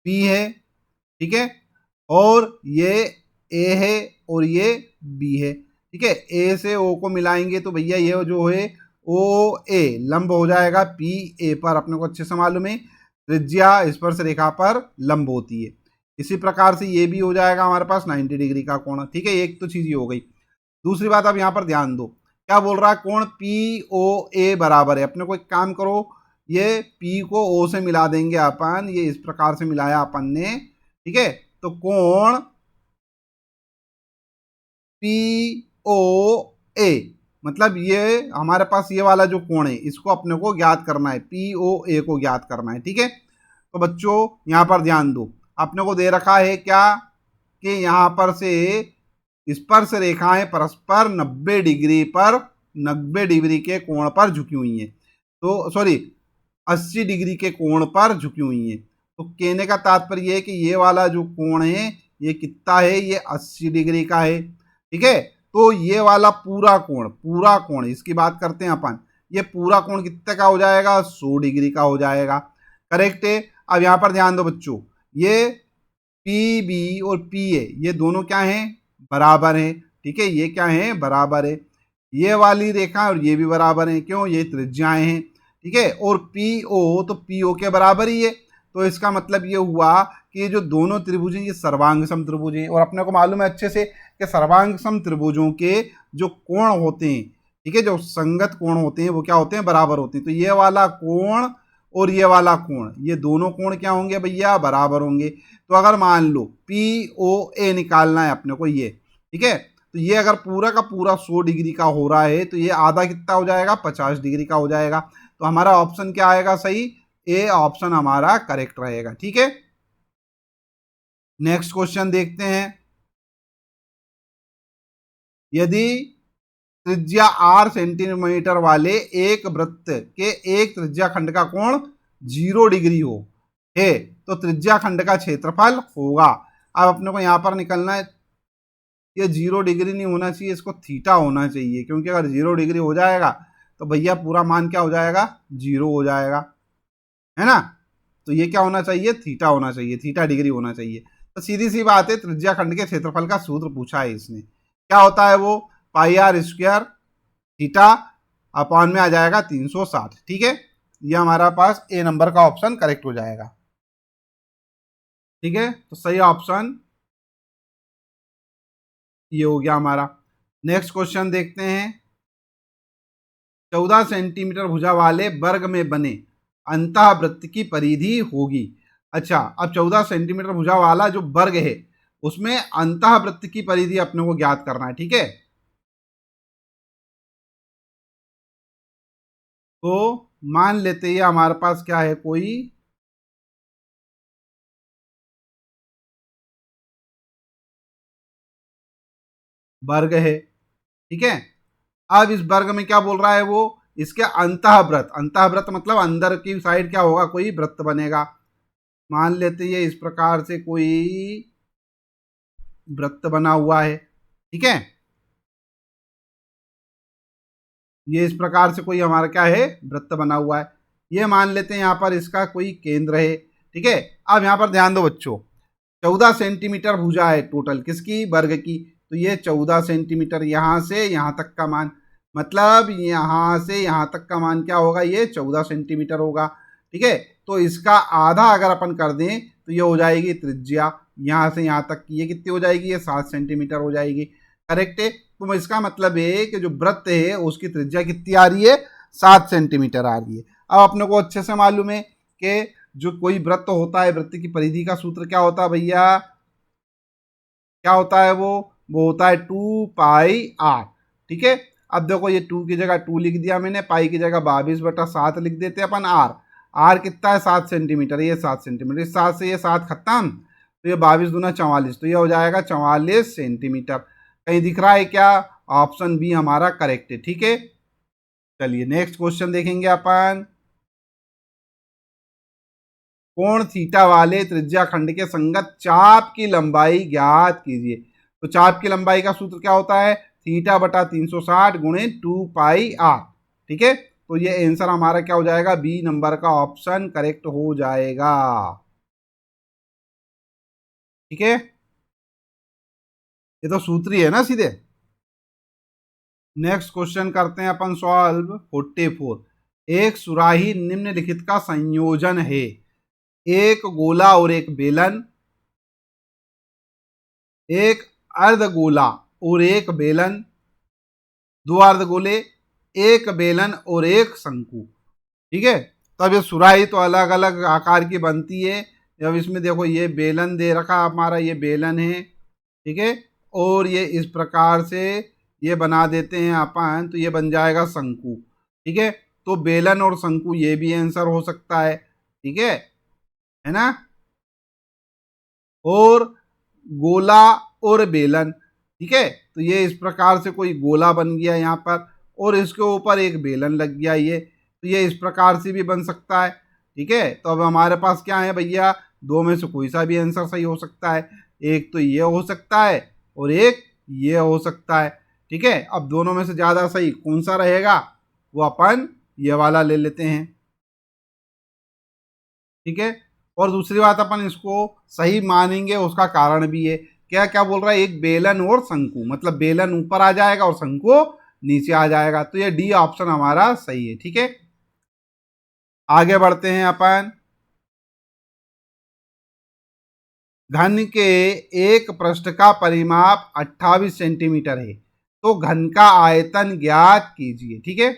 पी है। ठीक है, और ये ए है और ये बी है। ठीक है, ए से ओ को मिलाएंगे तो भैया ये जो है ओ ए लंब हो जाएगा पी ए पर, अपने को अच्छे से मालूम है त्रिज्या स्पर्श रेखा पर लंब होती है। इसी प्रकार से ये भी हो जाएगा हमारे पास 90 डिग्री का कोण। ठीक है, एक तो चीज ये हो गई। दूसरी बात, अब यहाँ पर ध्यान दो, क्या बोल रहा है, कोण पी ओ ए बराबर है। अपने को एक काम करो, ये पी को ओ से मिला देंगे अपन, ये इस प्रकार से मिलाया अपन ने। ठीक है, तो कोण पी ओ ए, मतलब ये हमारे पास ये वाला जो कोण है इसको अपने को ज्ञात करना है, पी ओ ए को ज्ञात करना है। ठीक है, तो बच्चों यहां पर ध्यान दो, अपने को दे रखा है क्या कि यहां पर से स्पर्श रेखाएं परस्पर 90 डिग्री के कोण पर झुकी हुई हैं। तो सॉरी 80 डिग्री के कोण पर झुकी हुई हैं। तो कहने का तात्पर्य है कि ये वाला जो कोण है ये कितना है, ये 80 डिग्री का है। ठीक है, तो ये वाला पूरा कोण इसकी बात करते हैं अपन, ये पूरा कोण कितने का हो जाएगा, 100 डिग्री का हो जाएगा। करेक्ट है। अब यहां पर ध्यान दो बच्चों, ये पी बी और पी ए ये दोनों क्या हैं, बराबर हैं। ठीक है, ये क्या है, बराबर है। ये वाली रेखा और ये भी बराबर है, क्यों, ये त्रिज्याएं हैं। ठीक है, और पी ओ तो पी ओ के बराबर ही है। तो इसका मतलब ये हुआ कि ये जो दोनों त्रिभुज हैं ये सर्वांग सम त्रिभुज हैं। और अपने को मालूम है अच्छे से कि सर्वांग सम त्रिभुजों के जो कोण होते हैं, ठीक है, जो संगत कोण होते हैं वो क्या होते हैं, बराबर होते हैं। तो ये वाला कोण और ये वाला कोण, ये दोनों कोण क्या होंगे भैया, बराबर होंगे। तो अगर मान लो पी ओ ए निकालना है अपने को ये, ठीक है, तो ये अगर पूरा का पूरा 100 डिग्री का हो रहा है तो ये आधा कितना हो जाएगा, 50 डिग्री का हो जाएगा। तो हमारा ऑप्शन क्या आएगा, सही, ए ऑप्शन हमारा करेक्ट रहेगा। ठीक है, नेक्स्ट क्वेश्चन देखते हैं। यदि त्रिज्या आर सेंटीमीटर वाले एक वृत्त के एक त्रिज्या खंड का कोण 0 डिग्री हो है तो त्रिज्या खंड का क्षेत्रफल होगा। अब अपने को यहां पर निकलना है, ये 0 डिग्री नहीं होना चाहिए, इसको थीटा होना चाहिए, क्योंकि अगर 0 डिग्री हो जाएगा तो भैया पूरा मान क्या हो जाएगा, 0 हो जाएगा, है ना। तो ये क्या होना चाहिए, थीटा होना चाहिए, थीटा डिग्री होना चाहिए। तो सीधी सी बात है, त्रिज्या खंड के क्षेत्रफल का सूत्र पूछा है इसने, क्या होता है वो, पाई आर स्क्वायर थीटा अपॉन में आ जाएगा 360। ठीक है, ये हमारा पास ए नंबर का ऑप्शन करेक्ट हो जाएगा। ठीक है, तो सही ऑप्शन ये हो गया हमारा। नेक्स्ट क्वेश्चन देखते हैं। 14 सेंटीमीटर भुजा वाले वर्ग में बने अंतःवृत्त की परिधि होगी। अच्छा, अब 14 सेंटीमीटर भुजा वाला जो वर्ग है उसमें अंतःवृत्त की परिधि अपने को ज्ञात करना है। ठीक है, तो मान लेते हैं हमारे पास क्या है, कोई वर्ग है। ठीक है, अब इस वर्ग में क्या बोल रहा है वो, इसके अंतःवृत्त, अंतःवृत्त मतलब अंदर की साइड क्या होगा, कोई वृत्त बनेगा। मान लेते हैं इस प्रकार से कोई वृत्त बना हुआ है। ठीक है, ये इस प्रकार से कोई हमारा क्या है, वृत्त बना हुआ है। ये मान लेते हैं यहाँ पर इसका कोई केंद्र है। ठीक है, अब यहाँ पर ध्यान दो बच्चों, 14 सेंटीमीटर भुजा है टोटल किसकी, वर्ग की। तो ये 14 सेंटीमीटर यहाँ से यहाँ तक का मान, मतलब यहाँ से यहाँ तक का मान क्या होगा, ये 14 सेंटीमीटर होगा। ठीक है, तो इसका आधा अगर अपन कर दें तो ये हो जाएगी त्रिज्या, यहाँ से यहाँ तक की ये कितनी हो जाएगी, ये 7 सेंटीमीटर हो जाएगी। करेक्ट है, तो इसका मतलब है कि जो वृत्त है उसकी त्रिज्या कितनी आ रही है, 7 सेंटीमीटर आ रही है। अब अपने को अच्छे से मालूम है कि जो कोई वृत्त होता है, वृत्त की परिधि का सूत्र क्या होता है भैया, क्या होता है वो होता है 2 पाई आर। ठीक है, अब देखो ये 2 की जगह 2 लिख दिया मैंने, पाई की जगह 22/7 लिख देते हैं अपन। आर, आर कितना है, 7 सेंटीमीटर, ये 7 सेंटीमीटर, इस 7 से ये 7 खत्म, तो ये 22 दूना 44, तो ये हो जाएगा 44 सेंटीमीटर। कहीं दिख रहा है क्या, ऑप्शन बी हमारा करेक्ट है। ठीक है, चलिए नेक्स्ट क्वेश्चन देखेंगे अपन। कोण थीटा वाले त्रिज्या खंड के संगत चाप की लंबाई ज्ञात कीजिए। तो चाप की लंबाई का सूत्र क्या होता है, थीटा बटा 360 गुणे 2πr। ठीक है, तो ये आंसर हमारा क्या हो जाएगा, बी नंबर का ऑप्शन करेक्ट हो जाएगा। ठीक है, ये तो सूत्र ही है ना सीधे। नेक्स्ट क्वेश्चन करते हैं अपन सॉल्व 44। एक सुराही निम्नलिखित का संयोजन है, एक गोला और एक बेलन, एक अर्धगोला और एक बेलन, दो अर्धगोले, एक बेलन और एक शंकु। ठीक है, तो अब ये सुराही तो अलग अलग आकार की बनती है। जब इसमें देखो ये बेलन दे रखा हमारा, ये बेलन है। ठीक है, और ये इस प्रकार से ये बना देते हैं अपन, तो ये बन जाएगा शंकु। ठीक है, तो बेलन और शंकु ये भी आंसर हो सकता है। ठीक है ना, और गोला और बेलन। ठीक है, तो ये इस प्रकार से कोई गोला बन गया यहाँ पर, और इसके ऊपर एक बेलन लग गया ये, तो ये इस प्रकार से भी बन सकता है। ठीक है, तो अब हमारे पास क्या है भैया, दो में से कोई सा भी आंसर सही हो सकता है। एक तो ये हो सकता है और एक ये हो सकता है। ठीक है, अब दोनों में से ज़्यादा सही कौन सा रहेगा, वो अपन ये वाला ले लेते हैं। ठीक है, और दूसरी बात अपन इसको सही मानेंगे, उसका कारण भी है। क्या क्या बोल रहा है, एक बेलन और शंकु, मतलब बेलन ऊपर आ जाएगा और शंकु नीचे आ जाएगा, तो ये डी ऑप्शन हमारा सही है। ठीक है, आगे बढ़ते हैं अपन। घन के एक पृष्ठ का परिमाप 28 सेंटीमीटर है, तो घन का आयतन ज्ञात कीजिए। ठीक है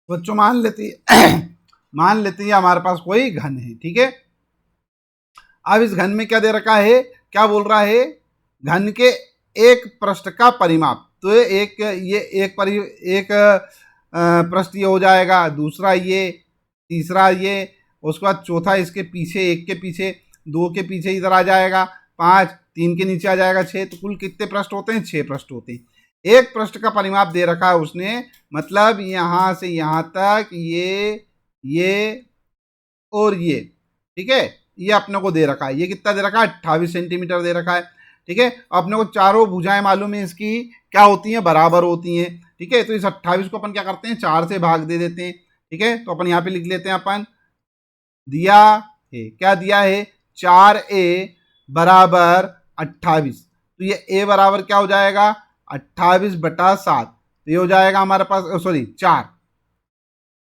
बच्चों, मान लेते हैं हमारे पास कोई घन है। ठीक है, अब इस घन में क्या दे रखा है, क्या बोल रहा है, घन के एक पृष्ठ का परिमाप। तो ये एक पृष्ठ ये हो जाएगा, दूसरा ये, तीसरा ये, उसके बाद चौथा इसके पीछे, एक के पीछे, दो के पीछे इधर आ जाएगा, 5, 3 के नीचे आ जाएगा 6। तो कुल कितने पृष्ठ होते हैं, 6 पृष्ठ होते हैं। एक पृष्ठ का परिमाप दे रखा है उसने, मतलब यहाँ से यहाँ तक ये और ये। ठीक है, ये अपने को दे रखा है, ये कितना दे रखा है, 28 सेंटीमीटर दे रखा है। ठीक है, अपने को चारों भुजाएं मालूम है इसकी क्या होती हैं, बराबर होती हैं। ठीक है, तो इस 28 को अपन क्या करते हैं, 4 से भाग दे देते हैं। ठीक है, तो अपन यहाँ पे लिख लेते हैं, अपन दिया है, क्या दिया है, 4a बराबर 28। तो ये a बराबर क्या हो जाएगा, 28/7। तो ये हो जाएगा हमारे पास, सॉरी 4,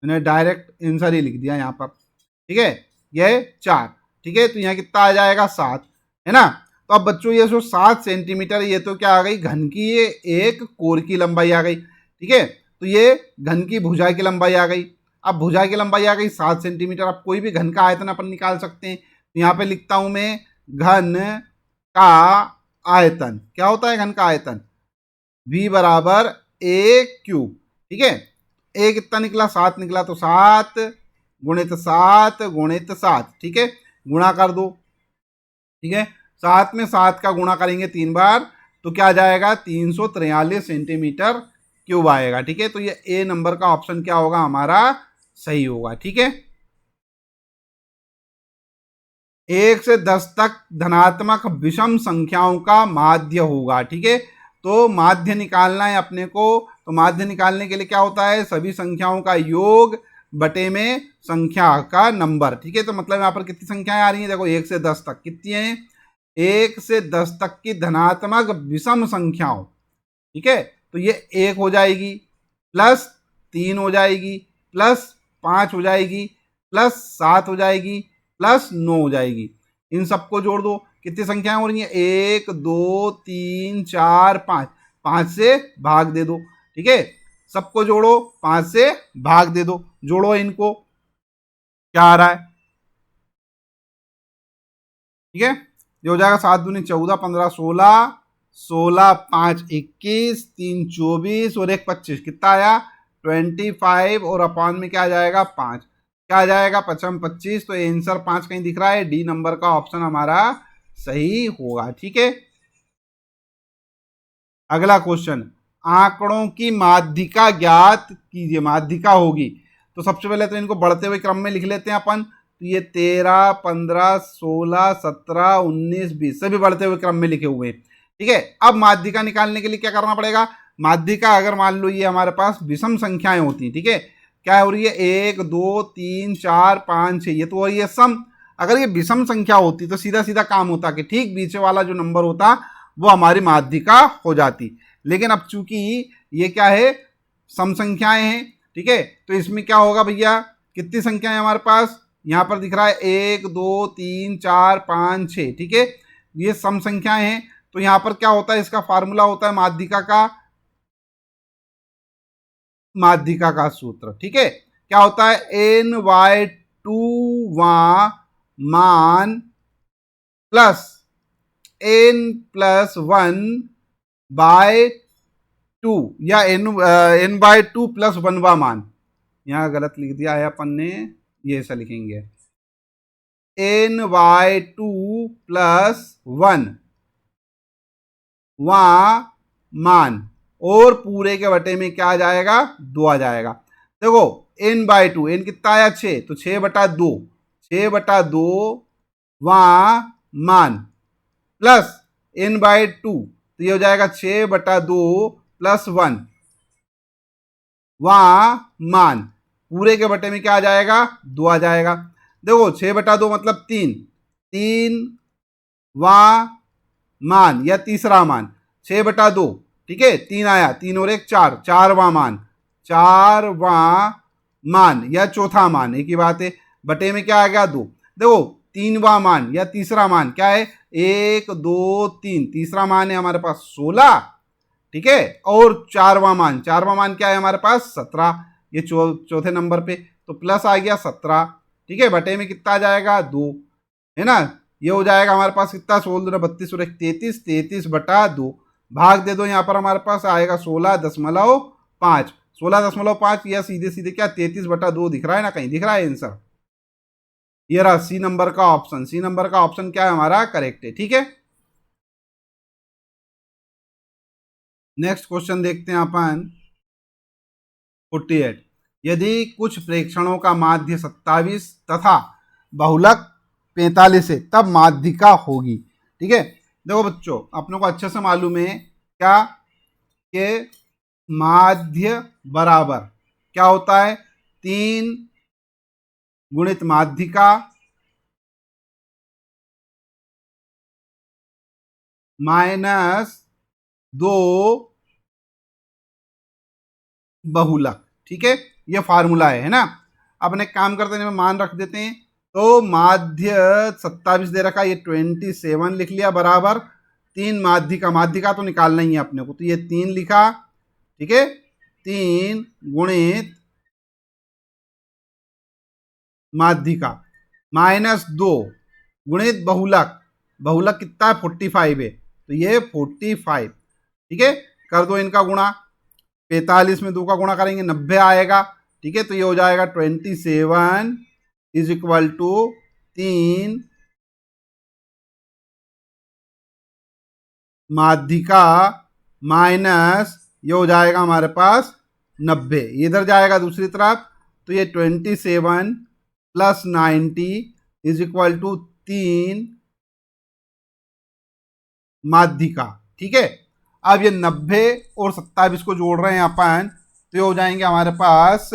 मैंने डायरेक्ट आंसर ही लिख दिया यहाँ पर। ठीक है, ये 4। ठीक है, तो यहाँ कितना आ जाएगा, 7, है ना। तो अब बच्चों ये जो 7 सेंटीमीटर, ये तो क्या आ गई, घन की ये एक कोर की लंबाई आ गई। ठीक है, तो ये घन की भुजा की लंबाई आ गई। अब भुजा की लंबाई आ गई 7 सेंटीमीटर। अब कोई भी घन का आयतन अपन निकाल सकते हैं। तो यहाँ पे लिखता हूं मैं, घन का आयतन क्या होता है, घन का आयतन v बराबर a क्यूब। ठीक है, a कितना निकला, 7 निकला, तो 7 गुणित 7 गुणित 7। ठीक है, गुणा कर दो। ठीक है, 7 में 7 का गुणा करेंगे 3 बार, तो क्या आ जाएगा, 343 सेंटीमीटर क्यूब आएगा। ठीक है, तो ये ए नंबर का ऑप्शन क्या होगा, हमारा सही होगा। ठीक है, 1 से 10 तक धनात्मक विषम संख्याओं का माध्य होगा। ठीक है, तो माध्य निकालना है अपने को। तो माध्य निकालने के लिए क्या होता है, सभी संख्याओं का योग बटे में संख्या का नंबर। ठीक है, तो मतलब यहाँ पर कितनी संख्याएं आ रही हैं, देखो 1 से 10 तक कितनी हैं, 1 से 10 तक की धनात्मक विषम संख्याओं। ठीक है, तो ये 1 हो जाएगी, प्लस 3 हो जाएगी, प्लस 5 हो जाएगी, प्लस 7 हो जाएगी, प्लस 9 हो जाएगी। इन सबको जोड़ दो, कितनी संख्याएं हो रही हैं, 1 2 3 4 5, 5 से भाग दे दो। ठीक है, सबको जोड़ो, 5 से भाग दे दो, जोड़ो इनको, क्या आ रहा है। ठीक है, ये हो जाएगा 7 दूनी 14, 15 16, 16 5 21, 3 24 और 1 25, कितना आया 25, और अपान में क्या आ जाएगा 5, क्या आ जाएगा 5 25। तो आंसर 5 कहीं दिख रहा है, डी नंबर का ऑप्शन हमारा सही होगा। ठीक है, अगला क्वेश्चन, आंकड़ों की माध्यिका ज्ञात कीजिए। माध्यिका होगी, तो सबसे पहले तो इनको बढ़ते हुए क्रम में लिख लेते हैं अपन। तो ये 13, 15, 16, 17, 19, 20 सभी बढ़ते हुए क्रम में लिखे हुए हैं। ठीक है, अब माध्यिका निकालने के लिए क्या करना पड़ेगा? माध्यिका अगर मान लो ये हमारे पास विषम संख्याएं होती हैं, ठीक है, क्या हो रही है 1, 2, 3, 4, 5, 6, ये तो हो रही है सम। अगर ये विषम संख्या होती तो सीधा सीधा काम होता कि ठीक बीच वाला जो नंबर होता वो हमारी माध्यिका हो जाती। लेकिन अब चूंकि ये क्या है, सम संख्याएं हैं, ठीक है, तो इसमें क्या होगा भैया, कितनी संख्याएं हमारे पास यहां पर दिख रहा है 1, 2, 3, 4, 5, 6, ठीक है, ये सम संख्याएं हैं। तो यहां पर क्या होता है, इसका फार्मूला होता है माध्यिका का सूत्र, ठीक है, क्या होता है NY2 मान प्लस N+1/2 या N/2 प्लस 1वां मान। यहां गलत लिख दिया है अपन ने, ये ऐसा लिखेंगे N/2 प्लस 1 वां मान, और पूरे के बटे में क्या आ जाएगा, 2 आ जाएगा। देखो N/2, N कितना आया 6, तो 6/2, 6/2 वां मान प्लस N/2, तो ये हो जाएगा 6/2 प्लस 1 वां मान, पूरे के बटे में क्या आ जाएगा, 2 आ जाएगा। देखो 6/2 मतलब 3, 3 वां मान या तीसरा मान, 6/2, ठीक है, 3 आया, 3 और 1 4, 4वां मान, 4वां मान या चौथा मान, एक ही बात है। बटे में क्या आ गया, 2। देखो 3वां मान या तीसरा मान क्या है, 1, 2, 3, तीसरा मान है हमारे पास 16, ठीक है, और 4वां मान क्या है हमारे पास 17, ये चौथे नंबर पे, तो प्लस आ गया 17, ठीक है, बटे में कितना आ जाएगा, 2, है ना। ये हो जाएगा हमारे पास कितना, 16, 32 और 33, 33/2, भाग दे दो, यहाँ पर हमारे पास आएगा 16.5, 16.5, या सीधे सीधे क्या 33/2 दिख रहा है ना, कहीं दिख रहा है आंसर, ये रहा सी नंबर का ऑप्शन। सी नंबर का ऑप्शन क्या है हमारा, करेक्ट है, ठीक है। नेक्स्ट क्वेश्चन देखते हैं अपन 48। यदि कुछ प्रेक्षणों का माध्य 27 तथा बहुलक 45 है तब माध्यिका होगी, ठीक है। देखो बच्चों, अपनों को अच्छे से मालूम है क्या कि माध्य बराबर क्या होता है, 3 गुणित माध्यिका माइनस 2 बहुलक, ठीक है, ये फार्मूला है ना। अपने काम करते हैं, मान रख देते हैं, तो माध्य 27 दे रखा, ये 27 लिख लिया बराबर 3 माध्यिका तो निकालना ही है अपने को, तो ये 3 लिखा, ठीक है, 3 गुणित माध्यिका माइनस 2 गुणित बहुलक, बहुलक कितना है 45 है, तो ये 45, ठीक है, कर दो इनका गुणा, 45 में 2 का गुणा करेंगे 90 आएगा, ठीक है, तो ये हो जाएगा 27 इज इक्वल टू 3 माध्यिका माइनस ये हो जाएगा हमारे पास 90, इधर जाएगा दूसरी तरफ, तो ये 27 प्लस 90 इज इक्वल टू 3 माध्यिका, ठीक है। अब ये 90 और 27 को जोड़ रहे हैं अपन, तो ये हो जाएंगे हमारे पास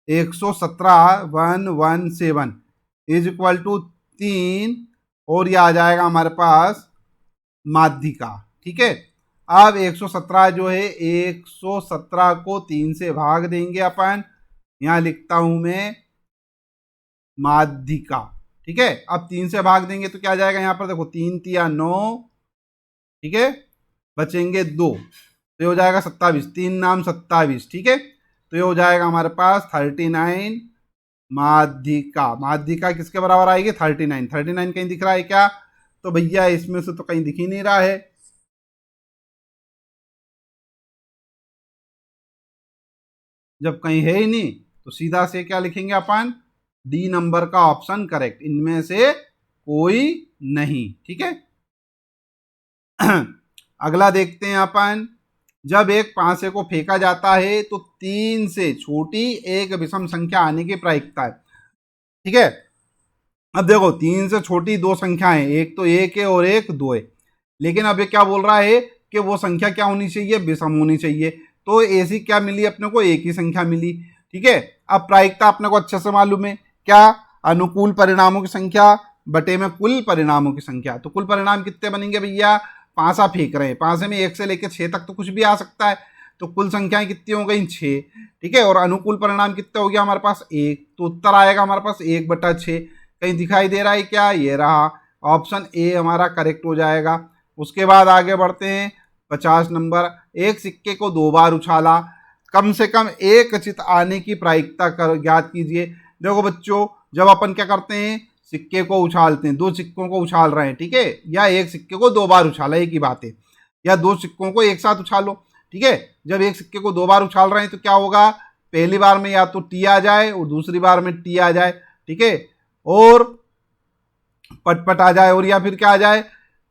117 इज इक्वल टू 3, और ये आ जाएगा हमारे पास माध्यिका, ठीक है। अब 117 जो है 117 को 3 से भाग देंगे अपन, यहां लिखता हूं मैं माध्यिका, ठीक है। अब 3 से भाग देंगे तो क्या आ जाएगा, यहां पर देखो 3 तिया 9, ठीक है, बचेंगे 2, तो ये हो जाएगा 27, 3 नाम 27, ठीक है, तो ये हो जाएगा हमारे पास 39 माध्यिका किसके बराबर आएगी, 39 कहीं दिख रहा है क्या, तो भैया इसमें से तो कहीं दिख ही नहीं रहा है, जब कहीं है ही नहीं तो सीधा से क्या लिखेंगे अपन, डी नंबर का ऑप्शन करेक्ट, इनमें से कोई नहीं, ठीक है। अगला देखते हैं अपन जब एक पांसे को फेंका जाता है तो 3 से छोटी एक विषम संख्या आने की प्रायिकता है। ठीक है, अब देखो 3 से छोटी दो संख्याएं, एक तो 1 है और एक 2 है, लेकिन अब ये क्या बोल रहा है कि वो संख्या क्या होनी चाहिए, विषम होनी चाहिए। तो ऐसी क्या मिली अपने को, एक ही संख्या मिली। ठीक है, अब प्रायिकता अपने को अच्छे से मालूम है, क्या, अनुकूल परिणामों की संख्या बटे में कुल परिणामों की संख्या। तो कुल परिणाम कितने बनेंगे भैया, पांसा फेंक रहे हैं, पांसे में 1 से लेकर 6 तक तो कुछ भी आ सकता है, तो कुल संख्याएं कितनी हो गई, 6। ठीक है, और अनुकूल परिणाम कितने हो गया हमारे पास, 1, तो उत्तर आएगा हमारे पास 1/6। कहीं दिखाई दे रहा है क्या, ये रहा, ऑप्शन ए हमारा करेक्ट हो जाएगा। उसके बाद आगे बढ़ते हैं 50 नंबर, एक सिक्के को 2 बार उछाला, कम से कम एक चित आने की प्रायिकता कर ज्ञात कीजिए। देखो बच्चों, जब अपन क्या करते हैं, सिक्के को उछालते हैं, 2 सिक्कों को उछाल रहे हैं, ठीक है, या एक सिक्के को 2 बार उछाला, एक ही बात है, या 2 सिक्कों को एक साथ उछालो। ठीक है, जब एक सिक्के को 2 बार उछाल रहे हैं तो क्या होगा, पहली बार में या तो टी आ जाए और दूसरी बार में टी आ जाए। ठीक है, और पटपट आ जाए, और या फिर क्या आ जाए,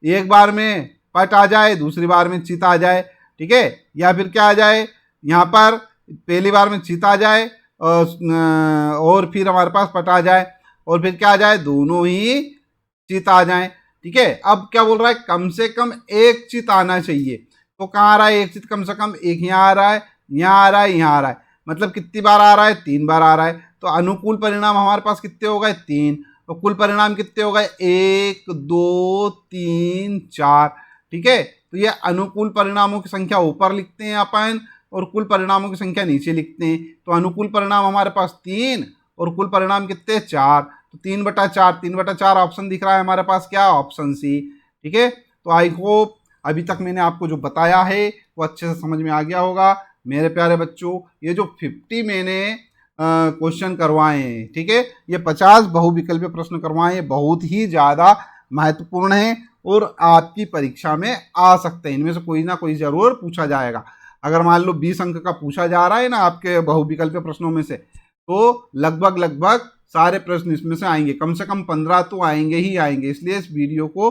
एक बार में पट आ जाए, दूसरी बार में चित आ जाए। ठीक है, या फिर क्या आ जाए, यहाँ पर पहली बार में चित आ जाए और फिर हमारे पास पट आ जाए, और फिर क्या आ जाए, दोनों ही चित आ जाए। ठीक है, अब क्या बोल रहा है, कम से कम एक चित आना चाहिए। तो कहाँ आ रहा है एक चित, कम से कम एक यहाँ आ रहा है, यहाँ आ रहा है, यहाँ आ रहा है, मतलब कितनी बार आ रहा है, 3 बार आ रहा है। तो अनुकूल परिणाम हमारे पास कितने हो गए, 3, तो कुल परिणाम कितने हो गए, 1 2 3 4। ठीक है, तो ये अनुकूल परिणामों की संख्या ऊपर लिखते हैं अपन और कुल परिणामों की संख्या नीचे लिखते हैं। तो अनुकूल परिणाम हमारे पास 3 और कुल परिणाम कितने, 4, तो 3/4, 3/4 ऑप्शन दिख रहा है हमारे पास, क्या, ऑप्शन सी। ठीक है, तो आई होप अभी तक मैंने आपको जो बताया है वो अच्छे से समझ में आ गया होगा। मेरे प्यारे बच्चों, ये जो 50 मैंने क्वेश्चन करवाए हैं, ठीक है, ये 50 बहुविकल्पीय प्रश्न करवाए हैं, बहुत ही ज़्यादा महत्वपूर्ण है और आपकी परीक्षा में आ सकते हैं। इनमें से कोई ना कोई जरूर पूछा जाएगा। अगर मान लो 20 अंक का पूछा जा रहा है ना आपके बहुविकल्पीय प्रश्नों में से, तो लगभग सारे प्रश्न इसमें से आएंगे, कम से कम 15 तो आएंगे ही आएंगे। इसलिए इस वीडियो को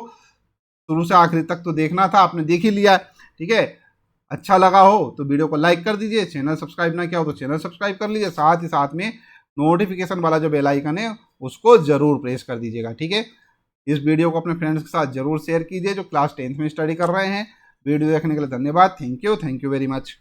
शुरू से आखिरी तक तो देखना था, आपने देख ही लिया। ठीक है, अच्छा लगा हो तो वीडियो को लाइक कर दीजिए, चैनल सब्सक्राइब ना किया हो तो चैनल सब्सक्राइब कर लीजिए, साथ ही साथ में नोटिफिकेशन वाला जो बेल आइकन है उसको जरूर प्रेस कर दीजिएगा। ठीक है, इस वीडियो को अपने फ्रेंड्स के साथ जरूर शेयर कीजिए जो क्लास 10th में स्टडी कर रहे हैं। वीडियो देखने के लिए धन्यवाद। Thank you very much.